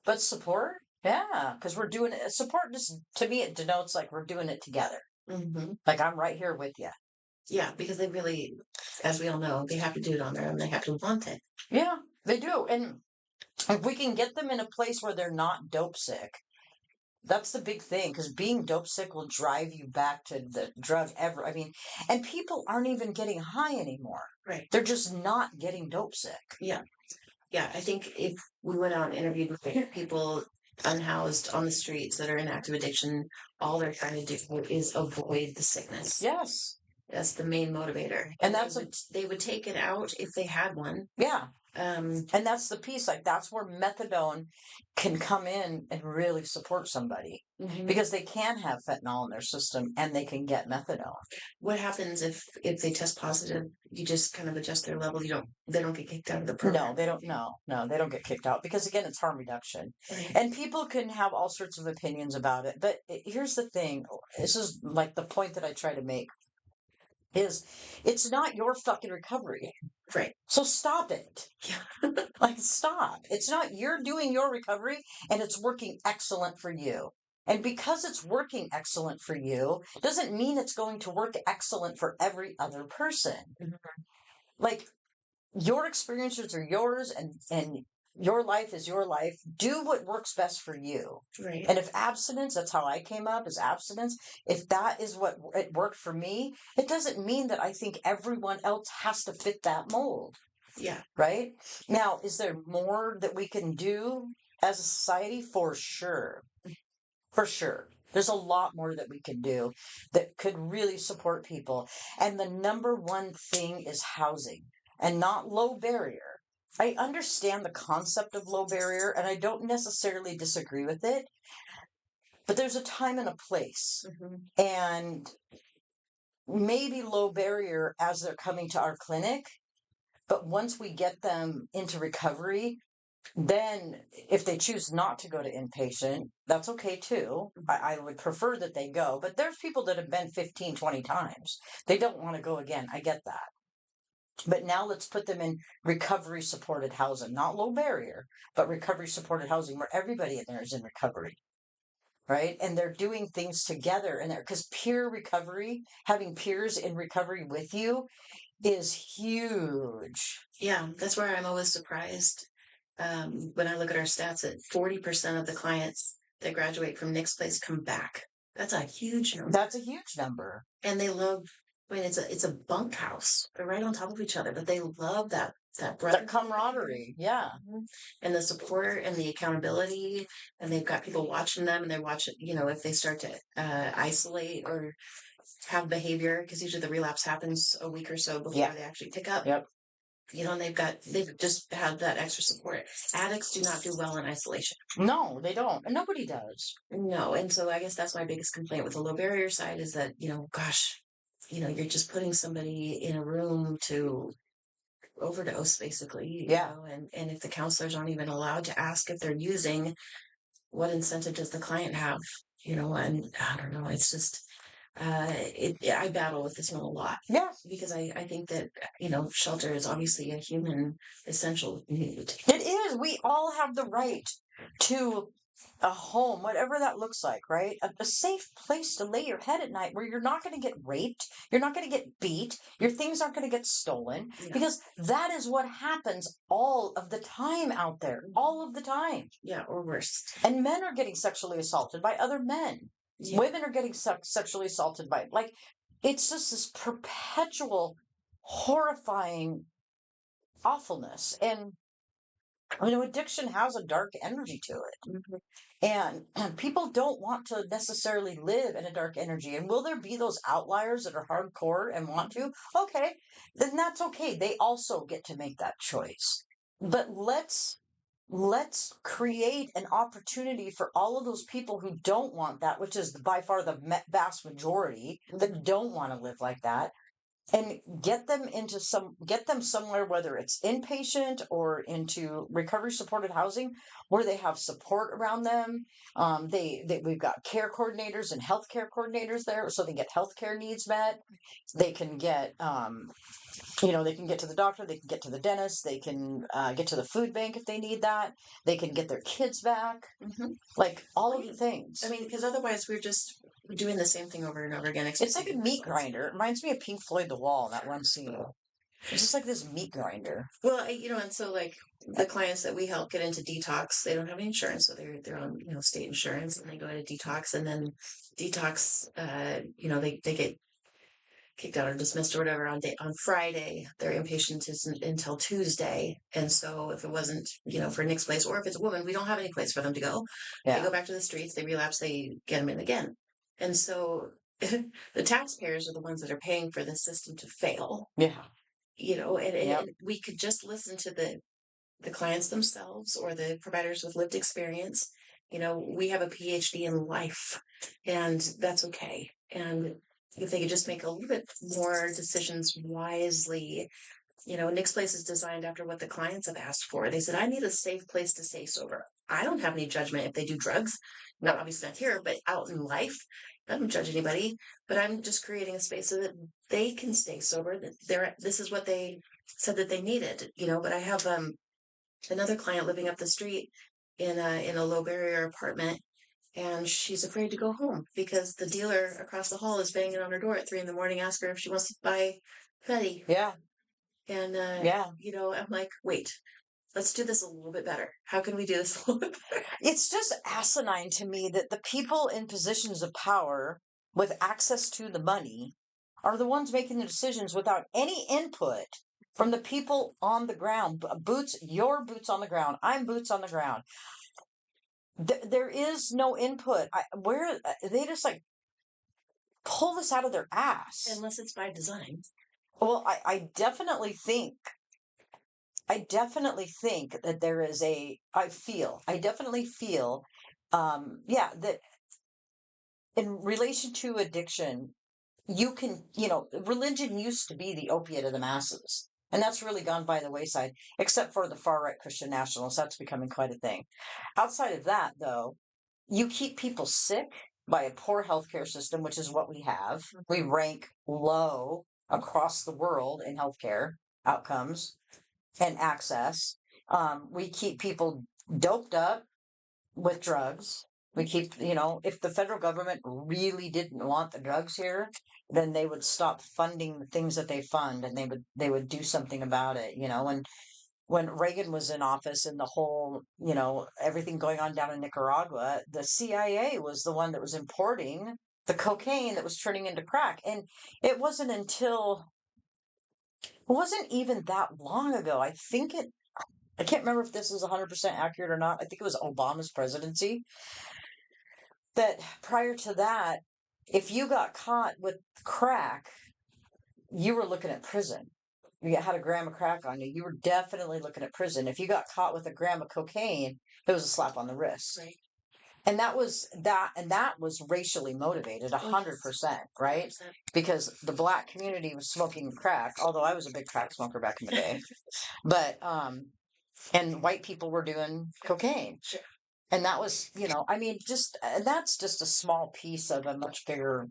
But support, yeah, because we're doing it. Support, just to me, it denotes like we're doing it together. Like, I'm right here with you. Yeah, because they really, as we all know, they have to do it on their own. They have to want it. Yeah, they do. And if we can get them in a place where they're not dope sick, that's the big thing, because being dope sick will drive you back to the drug ever. I mean, and people aren't even getting high anymore. Right. They're just not getting dope sick. Yeah. Yeah. I think if we went out and interviewed with people unhoused on the streets that are in active addiction, all they're trying to do is avoid the sickness. Yes. That's the main motivator. And they would take it out if they had one. Yeah. And that's the piece, like, that's where methadone can come in and really support somebody, because they can have fentanyl in their system and they can get methadone. What happens if they test positive? You just kind of adjust their level. They don't get kicked out of the program. No, they don't. No, they don't get kicked out, because again, it's harm reduction. And people can have all sorts of opinions about it. But here's the thing. This is like the point that I try to make, is it's not your fucking recovery. Right. So stop it. Yeah. Like, stop. It's not, you're doing your recovery and it's working excellent for you. And because it's working excellent for you, doesn't mean it's going to work excellent for every other person. Like, your experiences are yours, and your life is your life. Do what works best for you. Right. And if abstinence, that's how I came up, is abstinence. If that is what it worked for me, it doesn't mean that I think everyone else has to fit that mold. Yeah. Right? Now, is there more that we can do as a society? For sure. For sure. There's a lot more that we can do that could really support people. And the number one thing is housing, and not low barrier. I understand the concept of low barrier, and I don't necessarily disagree with it, but there's a time and a place. And maybe low barrier as they're coming to our clinic, but once we get them into recovery, then if they choose not to go to inpatient, that's okay too. I would prefer that they go, but there's people that have been 15, 20 times. They don't want to go again. I get that. But now let's put them in recovery supported housing, not low barrier, but recovery supported housing where everybody in there is in recovery. Right? And they're doing things together in there, because peer recovery, having peers in recovery with you, is huge. Yeah, that's where I'm always surprised. When I look at our stats, that 40% of the clients that graduate from Nick's place come back. That's a huge number. That's a huge number. And they love, I mean, it's a bunkhouse. They're right on top of each other, but they love that camaraderie. Yeah. And the support and the accountability. And they've got people watching them, and they're watching, if they start to isolate or have behavior, because usually the relapse happens a week or so before they actually pick up. Yep. and they've just had that extra support. Addicts do not do well in isolation. No, they don't. And nobody does. No. And so I guess that's my biggest complaint with the low barrier side is that, gosh, you're just putting somebody in a room to overdose basically, and if the counselors aren't even allowed to ask if they're using, what incentive does the client have? And I don't know. It's just, I battle with this one a lot. Yeah. Because I think that, shelter is obviously a human essential need. It is. We all have the right to a home, whatever that looks like, right? A safe place to lay your head at night where you're not going to get raped, you're not going to get beat, your things aren't going to get stolen, because that is what happens all of the time out there, all of the time. Yeah, or worse. And men are getting sexually assaulted by other men. Yeah. Women are getting sexually assaulted by, it's just this perpetual, horrifying awfulness. And addiction has a dark energy to it. Mm-hmm. And people don't want to necessarily live in a dark energy. And will there be those outliers that are hardcore and want to? Okay, then that's okay. They also get to make that choice. But let's create an opportunity for all of those people who don't want that, which is by far the vast majority that don't want to live like that. And get them somewhere, whether it's inpatient or into recovery supported housing, where they have support around them. We've got care coordinators and healthcare coordinators there, so they get healthcare needs met. They can get, they can get to the doctor, they can get to the dentist, they can get to the food bank if they need that. They can get their kids back, all of the things. I mean, because otherwise we're just doing the same thing over and over again. It's like a meat grinder. It reminds me of Pink Floyd The Wall, that one scene. It's just like this meat grinder. Well, and so the clients that we help get into detox, they don't have any insurance, so they're on state insurance, and they go into detox, and then detox, they get kicked out or dismissed or whatever on Friday. Their inpatient isn't until Tuesday, and so if it wasn't for Nick's place, or if it's a woman, we don't have any place for them to go. Yeah. They go back to the streets. They relapse. They get them in again. And so the taxpayers are the ones that are paying for the system to fail. Yeah. And we could just listen to the clients themselves or the providers with lived experience. We have a PhD in life, and that's okay. And if they could just make a little bit more decisions wisely. Nick's place is designed after what the clients have asked for. They said, I need a safe place to stay sober. I don't have any judgment if they do drugs. Not obviously not here, but out in life. I don't judge anybody, but I'm just creating a space so that they can stay sober. That this is what they said that they needed, but I have another client living up the street in a low barrier apartment, and she's afraid to go home because the dealer across the hall is banging on her door at 3 a.m, asking her if she wants to buy Fetty. Yeah. And, I'm like, wait, let's do this a little bit better. How can we do this a little bit better? It's just asinine to me that the people in positions of power with access to the money are the ones making the decisions without any input from the people on the ground. Your boots on the ground. I'm boots on the ground. There is no input. They just pull this out of their ass. Unless it's by design. Well, I definitely think that there is I definitely feel, that in relation to addiction, you can, religion used to be the opiate of the masses. And that's really gone by the wayside, except for the far-right Christian nationalists. That's becoming quite a thing. Outside of that, though, you keep people sick by a poor healthcare system, which is what we have. We rank low across the world in healthcare outcomes and access. We keep people doped up with drugs. We keep, if the federal government really didn't want the drugs here, then they would stop funding the things that they fund, and they would do something about it. When Reagan was in office and the whole, everything going on down in Nicaragua, the CIA was the one that was importing the cocaine that was turning into crack. And it wasn't even that long ago. I can't remember if this is 100% accurate or not. I think it was Obama's presidency. That prior to that, if you got caught with crack, you were looking at prison. you had a gram of crack on you, you were definitely looking at prison. If you got caught with a gram of cocaine, it was a slap on the wrist. Right. And that was racially motivated, 100%, right? 100%. Because the black community was smoking crack, although I was a big crack smoker back in the day. But and white people were doing cocaine. Sure. And that was, I mean, that's just a small piece of a much bigger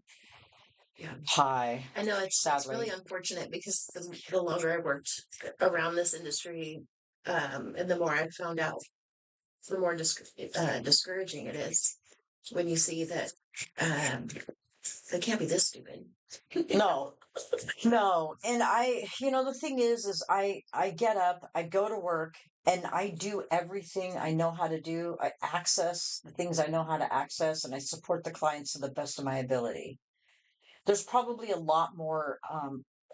pie. I know it's really unfortunate because the longer I worked around this industry, and the more I found out, the more discouraging it is when you see that they can't be this stupid. No, no. And the thing is I get up, I go to work, and I do everything I know how to do. I access the things I know how to access, and I support the clients to the best of my ability. There's probably a lot more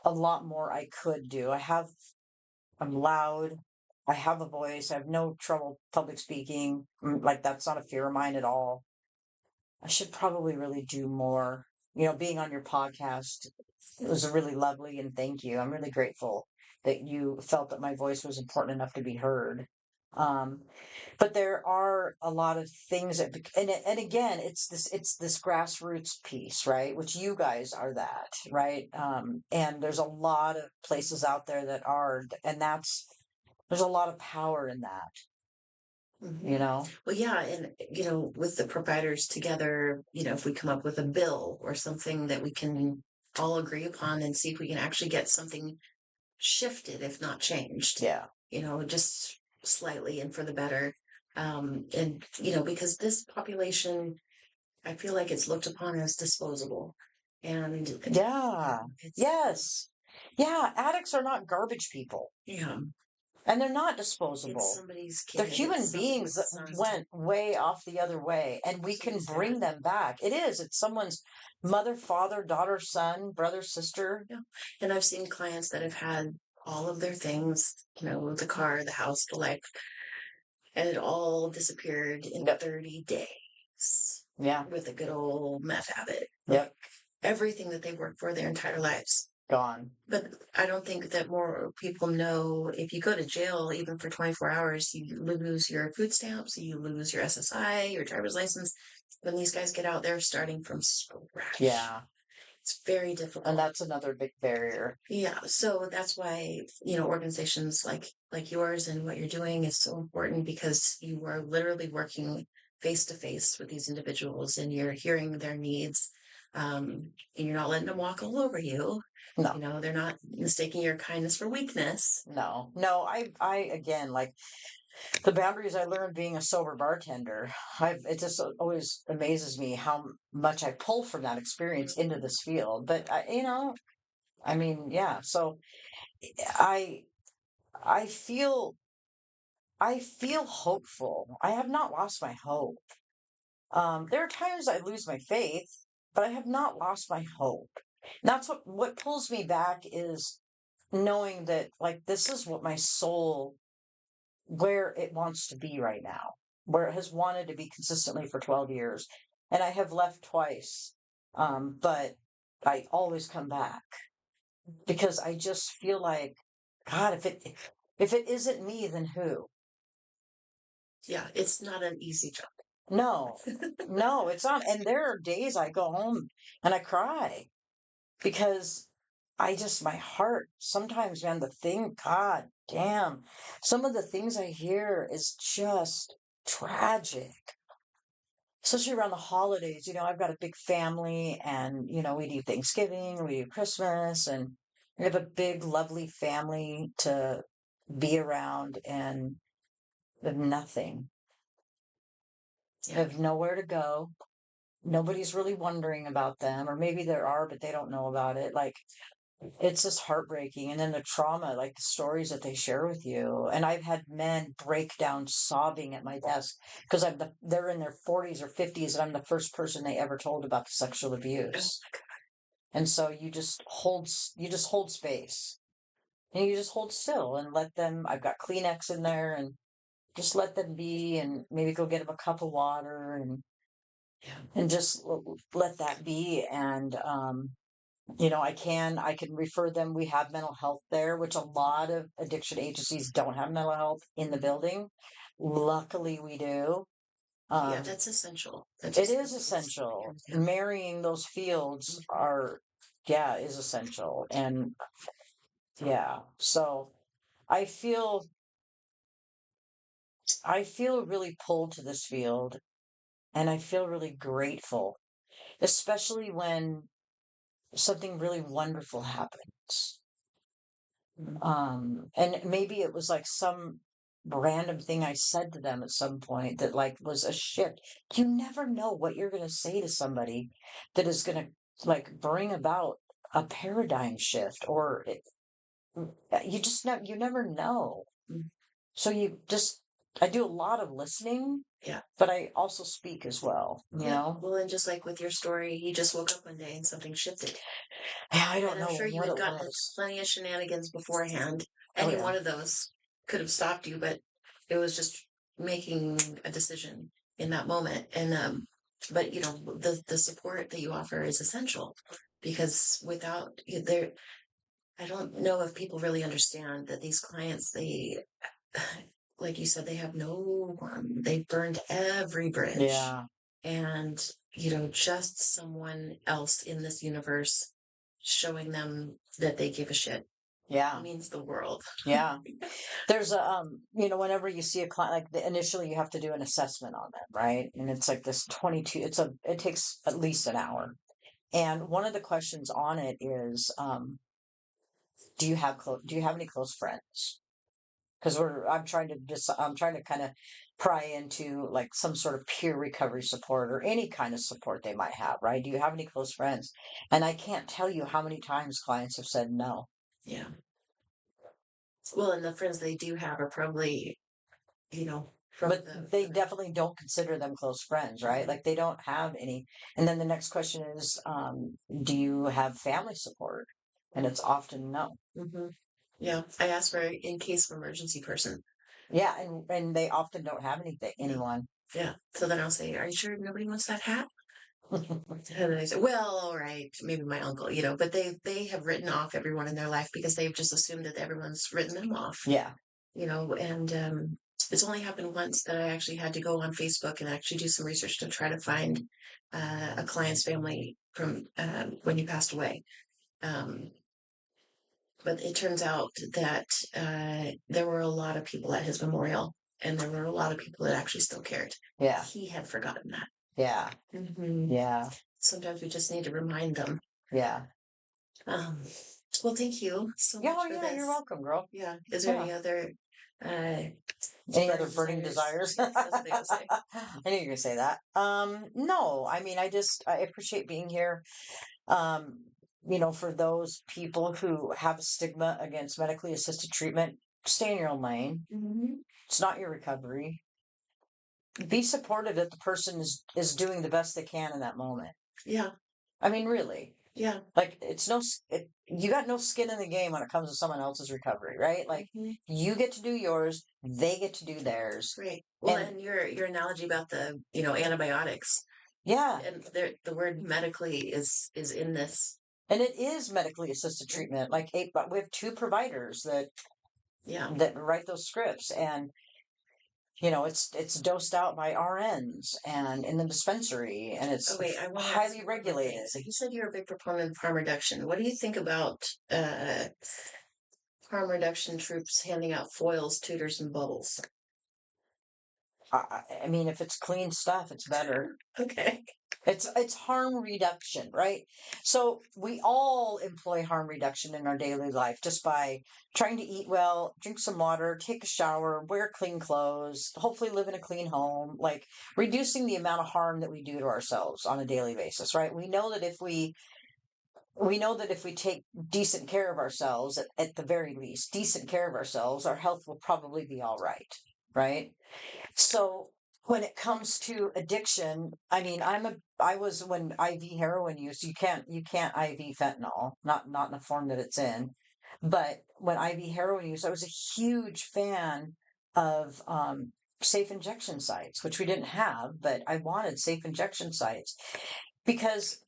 I could do. I'm loud. I have a voice. I have no trouble public speaking. Like, that's not a fear of mine at all. I should probably really do more. Being on your podcast, it was really lovely, and thank you. I'm really grateful that you felt that my voice was important enough to be heard. Um, but there are a lot of things and again, it's this grassroots piece, right? Which you guys are that, right? And there's a lot of places out there that are, and there's a lot of power in that. Well, yeah, and with the providers together, if we come up with a bill or something that we can all agree upon and see if we can actually get something shifted, if not changed. Yeah. Just slightly and for the better. And because this population, I feel like it's looked upon as disposable. And Yeah. Yes. Yeah. Addicts are not garbage people. Yeah. And they're not disposable. It's somebody's kid. They're human beings that went way off the other way, and we can bring them back. It's someone's mother, father, daughter, son, brother, sister. Yeah. And I've seen clients that have had all of their things, the car, the house, the life, and it all disappeared in 30 days. Yeah. With a good old meth habit. Yep. Everything that they worked for their entire lives. Gone. But I don't think that more people know if you go to jail, even for 24 hours, you lose your food stamps, you lose your SSI, your driver's license. When these guys get out, they're starting from scratch. Yeah. It's very difficult. And that's another big barrier. Yeah. So that's why, organizations like yours and what you're doing is so important, because you are literally working face to face with these individuals and you're hearing their needs. And you're not letting them walk all over you. No. They're not mistaking your kindness for weakness. No. I again, like, the boundaries I learned being a sober bartender, it just always amazes me how much I pull from that experience into this field. But I mean, yeah. So I feel hopeful. I have not lost my hope. There are times I lose my faith, but I have not lost my hope. And that's what pulls me back, is knowing that, like, this is what my soul, where it wants to be right now, where it has wanted to be consistently for 12 years. And I have left twice. But I always come back, because I just feel like, God, if it isn't me, then who? Yeah, it's not an easy job. No, no, it's not. And there are days I go home and I cry, because my heart, sometimes, man, God damn, some of the things I hear is just tragic. Especially around the holidays. I've got a big family, and, we do Thanksgiving, we do Christmas, and we have a big, lovely family to be around, and they have nothing. They have nowhere to go. Nobody's really wondering about them, or maybe there are, but they don't know about it. Like, it's just heartbreaking. And then the trauma, like the stories that they share with you. And I've had men break down sobbing at my desk, because they're in their 40s or 50s, and I'm the first person they ever told about the sexual abuse. And so you just hold space, and you just hold still and let them. I've got Kleenex in there, and just let them be, and maybe go get them a cup of water, and just let that be. And I can refer them. We have mental health there, which a lot of addiction agencies don't have mental health in the building. Luckily, we do. Yeah, that's essential. It is essential. Yeah. Marrying those fields is essential. And yeah, so I feel really pulled to this field, and I feel really grateful, especially when something really wonderful happens. And maybe it was like some random thing I said to them at some point that like was a shift. You never know what you're going to say to somebody that is going to like bring about a paradigm shift, or you never know. So I do a lot of listening. Yeah. But I also speak as well, you know? Well, and just like with your story, you just woke up one day and something shifted. Yeah, I don't And know I'm sure you what had it gotten was. plenty of shenanigans beforehand. Oh, Any yeah. one of those could have stopped you, but it was just making a decision in that moment. And but the support that you offer is essential, because without there, I don't know if people really understand that these clients, they, like you said, they have no one. They've burned every bridge. Yeah. And, just someone else in this universe showing them that they give a shit Yeah. means the world. Yeah. There's whenever you see a client, like initially you have to do an assessment on them, right? And it's like this 22, it takes at least an hour. And one of the questions on it is, do you have any close friends? Because I'm trying to kind of pry into like some sort of peer recovery support or any kind of support they might have, right? Do you have any close friends? And I can't tell you how many times clients have said no. Yeah. Well, and the friends they do have are probably, but they definitely don't consider them close friends, right? Like they don't have any. And then the next question is, do you have family support? And it's often no. Mm-hmm. Yeah, I ask for in case of emergency person. Yeah, and they often don't have anyone. Yeah. So then I'll say, "Are you sure nobody wants that hat?" And then they say, "Well, all right, maybe my uncle." But they have written off everyone in their life because they've just assumed that everyone's written them off. Yeah. And it's only happened once that I actually had to go on Facebook and actually do some research to try to find a client's family from when he passed away. But it turns out that there were a lot of people at his memorial, and there were a lot of people that actually still cared. Yeah. He had forgotten that. Yeah. Mm-hmm. Yeah. Sometimes we just need to remind them. Yeah. Well, thank you so much for this. You're welcome, girl. Yeah. Is there any other any other burning desires? Yes, that's what they would say. I knew you were gonna say that. No, I mean, I appreciate being here. For those people who have a stigma against medically assisted treatment, stay in your own lane. Mm-hmm. It's not your recovery. Be supportive that the person is doing the best they can in that moment. Yeah. I mean, really. Yeah. Like you got no skin in the game when it comes to someone else's recovery, right? Like you get to do yours, they get to do theirs. Right. Well, and your analogy about the antibiotics. Yeah. And the word medically is in this. And it is medically assisted treatment. Like but we have 2 providers that write those scripts, and it's dosed out by RNs and in the dispensary, and it's highly regulated. So you said you're a big proponent of harm reduction. What do you think about harm reduction troops handing out foils, tutors, and bubbles? I mean, if it's clean stuff, it's better. Okay. It's harm reduction, right? So we all employ harm reduction in our daily life just by trying to eat well, drink some water, take a shower, wear clean clothes, hopefully live in a clean home, like reducing the amount of harm that we do to ourselves on a daily basis, right? We know that if we take decent care of ourselves, at the very least, decent care of ourselves, our health will probably be all right, right? So when it comes to addiction, I mean, when IV heroin use, you can't IV fentanyl, not in the form that it's in. But when IV heroin use, I was a huge fan of safe injection sites, which we didn't have, but I wanted safe injection sites because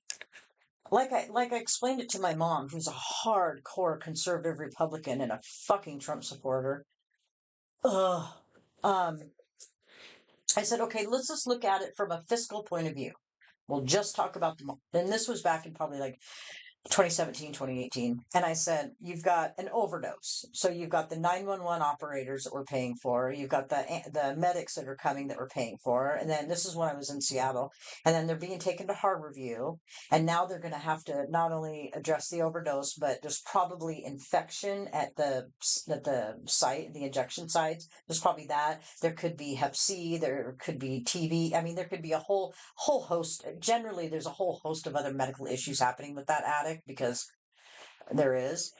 like I explained it to my mom, who's a hardcore conservative Republican and a fucking Trump supporter. Ugh. I said, okay, let's just look at it from a fiscal point of view. We'll just talk about and this was back in probably like 2017, 2018. And I said, you've got an overdose. So you've got the 911 operators that we're paying for. You've got the medics that are coming that we're paying for. And then this is when I was in Seattle. And then they're being taken to Harborview. And now they're going to have to not only address the overdose, but there's probably infection at the site, the injection sites. There's probably that. There could be Hep C. There could be TB. I mean, there could be a whole host. Generally, there's a whole host of other medical issues happening with that addict, because there is.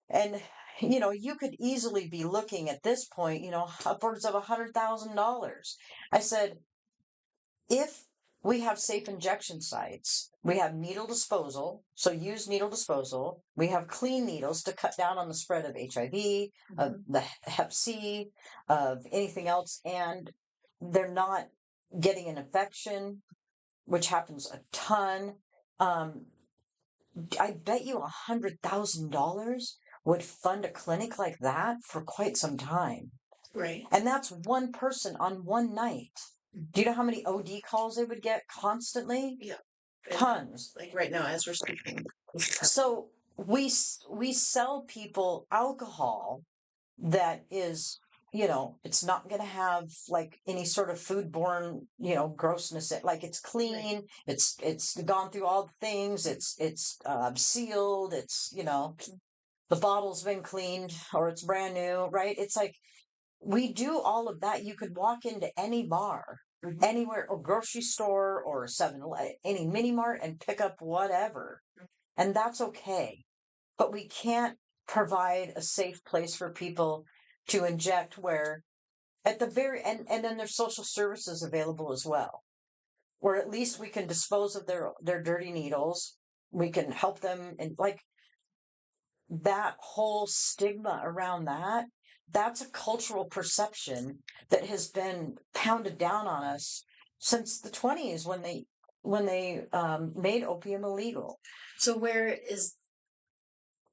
And you could easily be looking at this point, upwards of $100,000. I said, if we have safe injection sites, we have needle disposal, so use needle disposal, we have clean needles to cut down on the spread of HIV, of the Hep C, of anything else, and they're not getting an infection, which happens a ton. I bet you $100,000 would fund a clinic like that for quite some time. Right. And that's one person on one night. Do you know how many OD calls they would get constantly? Yeah. Tons. Like right now, as we're speaking. So we sell people alcohol that is, it's not going to have like any sort of foodborne, grossness. Like it's clean. Right. It's gone through all the things. It's sealed. It's, the bottle's been cleaned or it's brand new, right? It's like we do all of that. You could walk into any bar, anywhere, or grocery store or any mini mart and pick up whatever. And that's okay. But we can't provide a safe place for people to inject where at the very end, and then there's social services available as well, where at least we can dispose of their dirty needles. We can help them, and like that whole stigma around that's a cultural perception that has been pounded down on us since the 20s when they made opium illegal. So where's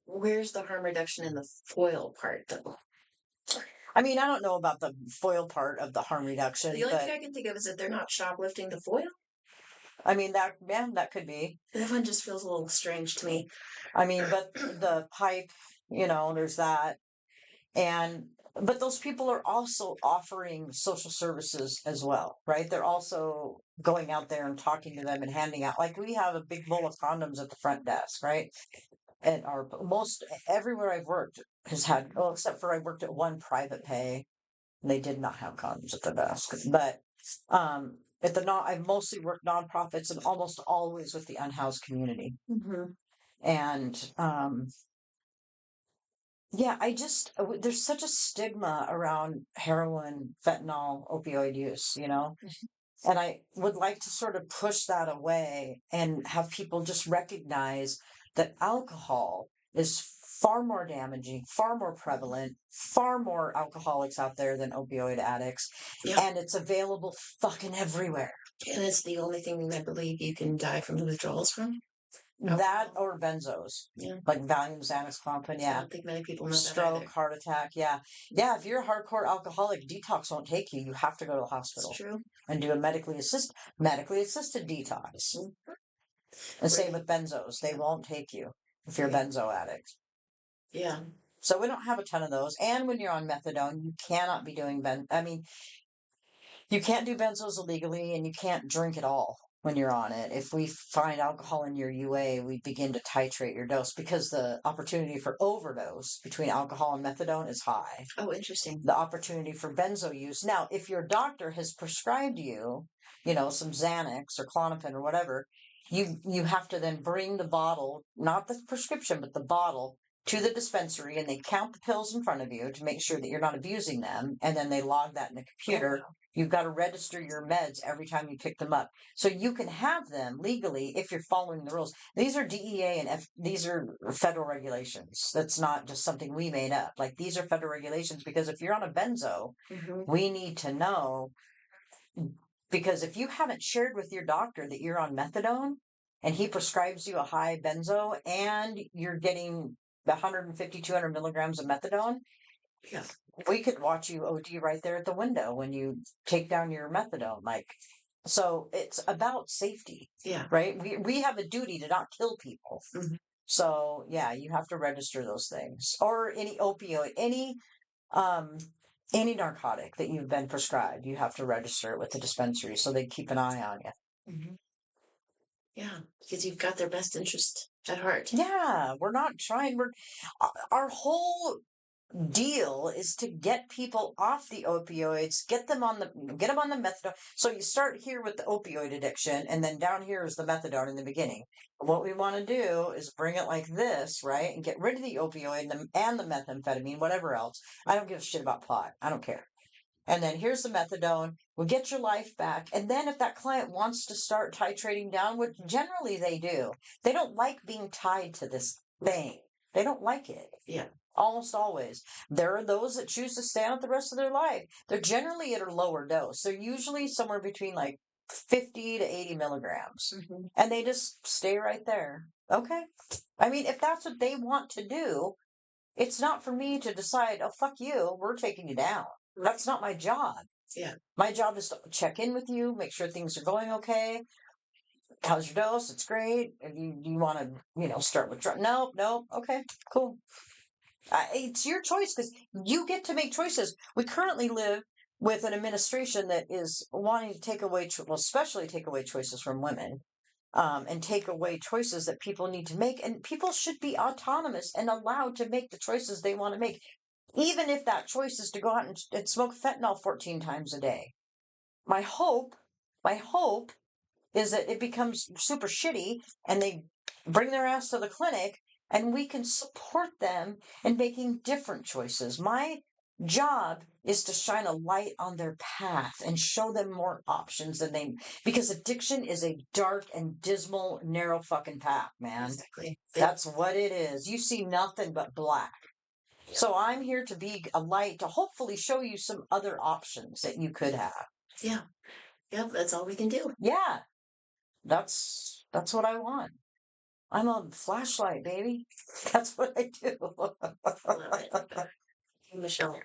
the harm reduction in the foil part, though? I mean, I don't know about the foil part of the harm reduction. The only thing I can think of is that they're not shoplifting the foil. I mean, that could be. That one just feels a little strange to me. I mean, but the pipe, there's that. But those people are also offering social services as well, right? They're also going out there and talking to them and handing out, like we have a big bowl of condoms at the front desk, right? And everywhere I've worked has had, except for I worked at one private pay, and they did not have condoms at the desk. But I've mostly worked nonprofits and almost always with the unhoused community. Mm-hmm. And yeah, there's such a stigma around heroin, fentanyl, opioid use, and I would like to sort of push that away and have people just recognize that alcohol is far more damaging, far more prevalent, far more alcoholics out there than opioid addicts. Yeah. And it's available fucking everywhere. And it's the only thing I believe you can die from the withdrawals from. That or benzos, like Valium, Xanax, Klonopin, yeah. I don't think many people know Stroke, that either. heart attack, yeah. If you're a hardcore alcoholic, detox won't take you. You have to go to the hospital. That's true. And do a medically assisted detox. Mm-hmm. And same with benzos, they won't take you if you're a benzo addict. Yeah. So we don't have a ton of those. And when you're on methadone, you cannot be doing you can't do benzos illegally, and you can't drink at all when you're on it. If we find alcohol in your UA, we begin to titrate your dose because the opportunity for overdose between alcohol and methadone is high. Oh, interesting. The opportunity for benzo use. Now, if your doctor has prescribed you, some Xanax or Klonopin or whatever, you have to then bring the bottle, not the prescription, but the bottle to the dispensary, and they count the pills in front of you to make sure that you're not abusing them, and then they log that in the computer. Oh, wow. You've got to register your meds every time you pick them up. So you can have them legally if you're following the rules. These are DEA and these are federal regulations. That's not just something we made up. Like, these are federal regulations, because if you're on a benzo, we need to know, because if you haven't shared with your doctor that you're on methadone, and he prescribes you a high benzo and you're getting the 150, 200 milligrams of methadone, Yeah. we could watch you OD right there at the window when you take down your methadone. Like, so it's about safety, Yeah. right? We have a duty to not kill people. Mhm. So yeah, you have to register those things, or any opioid, any narcotic that you've been prescribed, you have to register it with the dispensary so they keep an eye on you. Mhm. Yeah, because you've got their best interest at heart. Yeah, we're not trying. Our whole deal is to get people off the opioids, get them on the methadone. So you start here with the opioid addiction, and then down here is the methadone in the beginning. What we want to do is bring it like this, right, and get rid of the opioid and the methamphetamine, whatever else. I don't give a shit about pot. I don't care. And then here's the methadone. We'll get your life back. And then if that client wants to start titrating down, which generally they do, they don't like being tied to this thing. They don't like it. Yeah. Almost always. There are those that choose to stay on it the rest of their life. They're generally at a lower dose. They're usually somewhere between like 50 to 80 milligrams. Mhm. And they just stay right there. Okay. I mean, if that's what they want to do, it's not for me to decide, oh, fuck you, we're taking you down. That's not my job. Yeah. My job is to check in with you, make sure things are going okay. How's your dose? It's great. If you want to, start with nope. Okay, cool. It's your choice because you get to make choices. We currently live with an administration that is wanting to take away, especially take away choices from women, and take away choices that people need to make. And people should be autonomous and allowed to make the choices they want to make, even if that choice is to go out and smoke fentanyl 14 times a day. My hope is that it becomes super shitty and they bring their ass to the clinic and we can support them in making different choices. My job is to shine a light on their path and show them more options because addiction is a dark and dismal, narrow fucking path, man. Exactly. That's what it is. You see nothing but black. So I'm here to be a light to hopefully show you some other options that you could have. Yeah. Yeah, that's all we can do. Yeah. That's what I want. I'm a flashlight, baby. That's what I do. Love it. Michelle.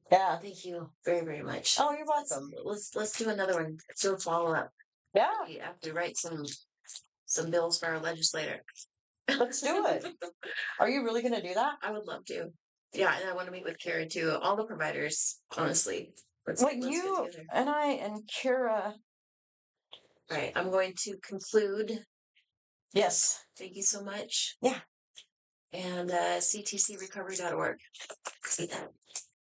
Yeah. Thank you very, very much. Oh, you're welcome. Let's do another one. So follow up. Yeah. We have to write some bills for our legislator. Let's do it. Are you really going to do that? I would love to. Yeah, and I want to meet with Kara too. All the providers, honestly. Let's you get together. and I and Kira. All right, I'm going to conclude. Yes. Thank you so much. Yeah. And ctcrecovery.org. See that.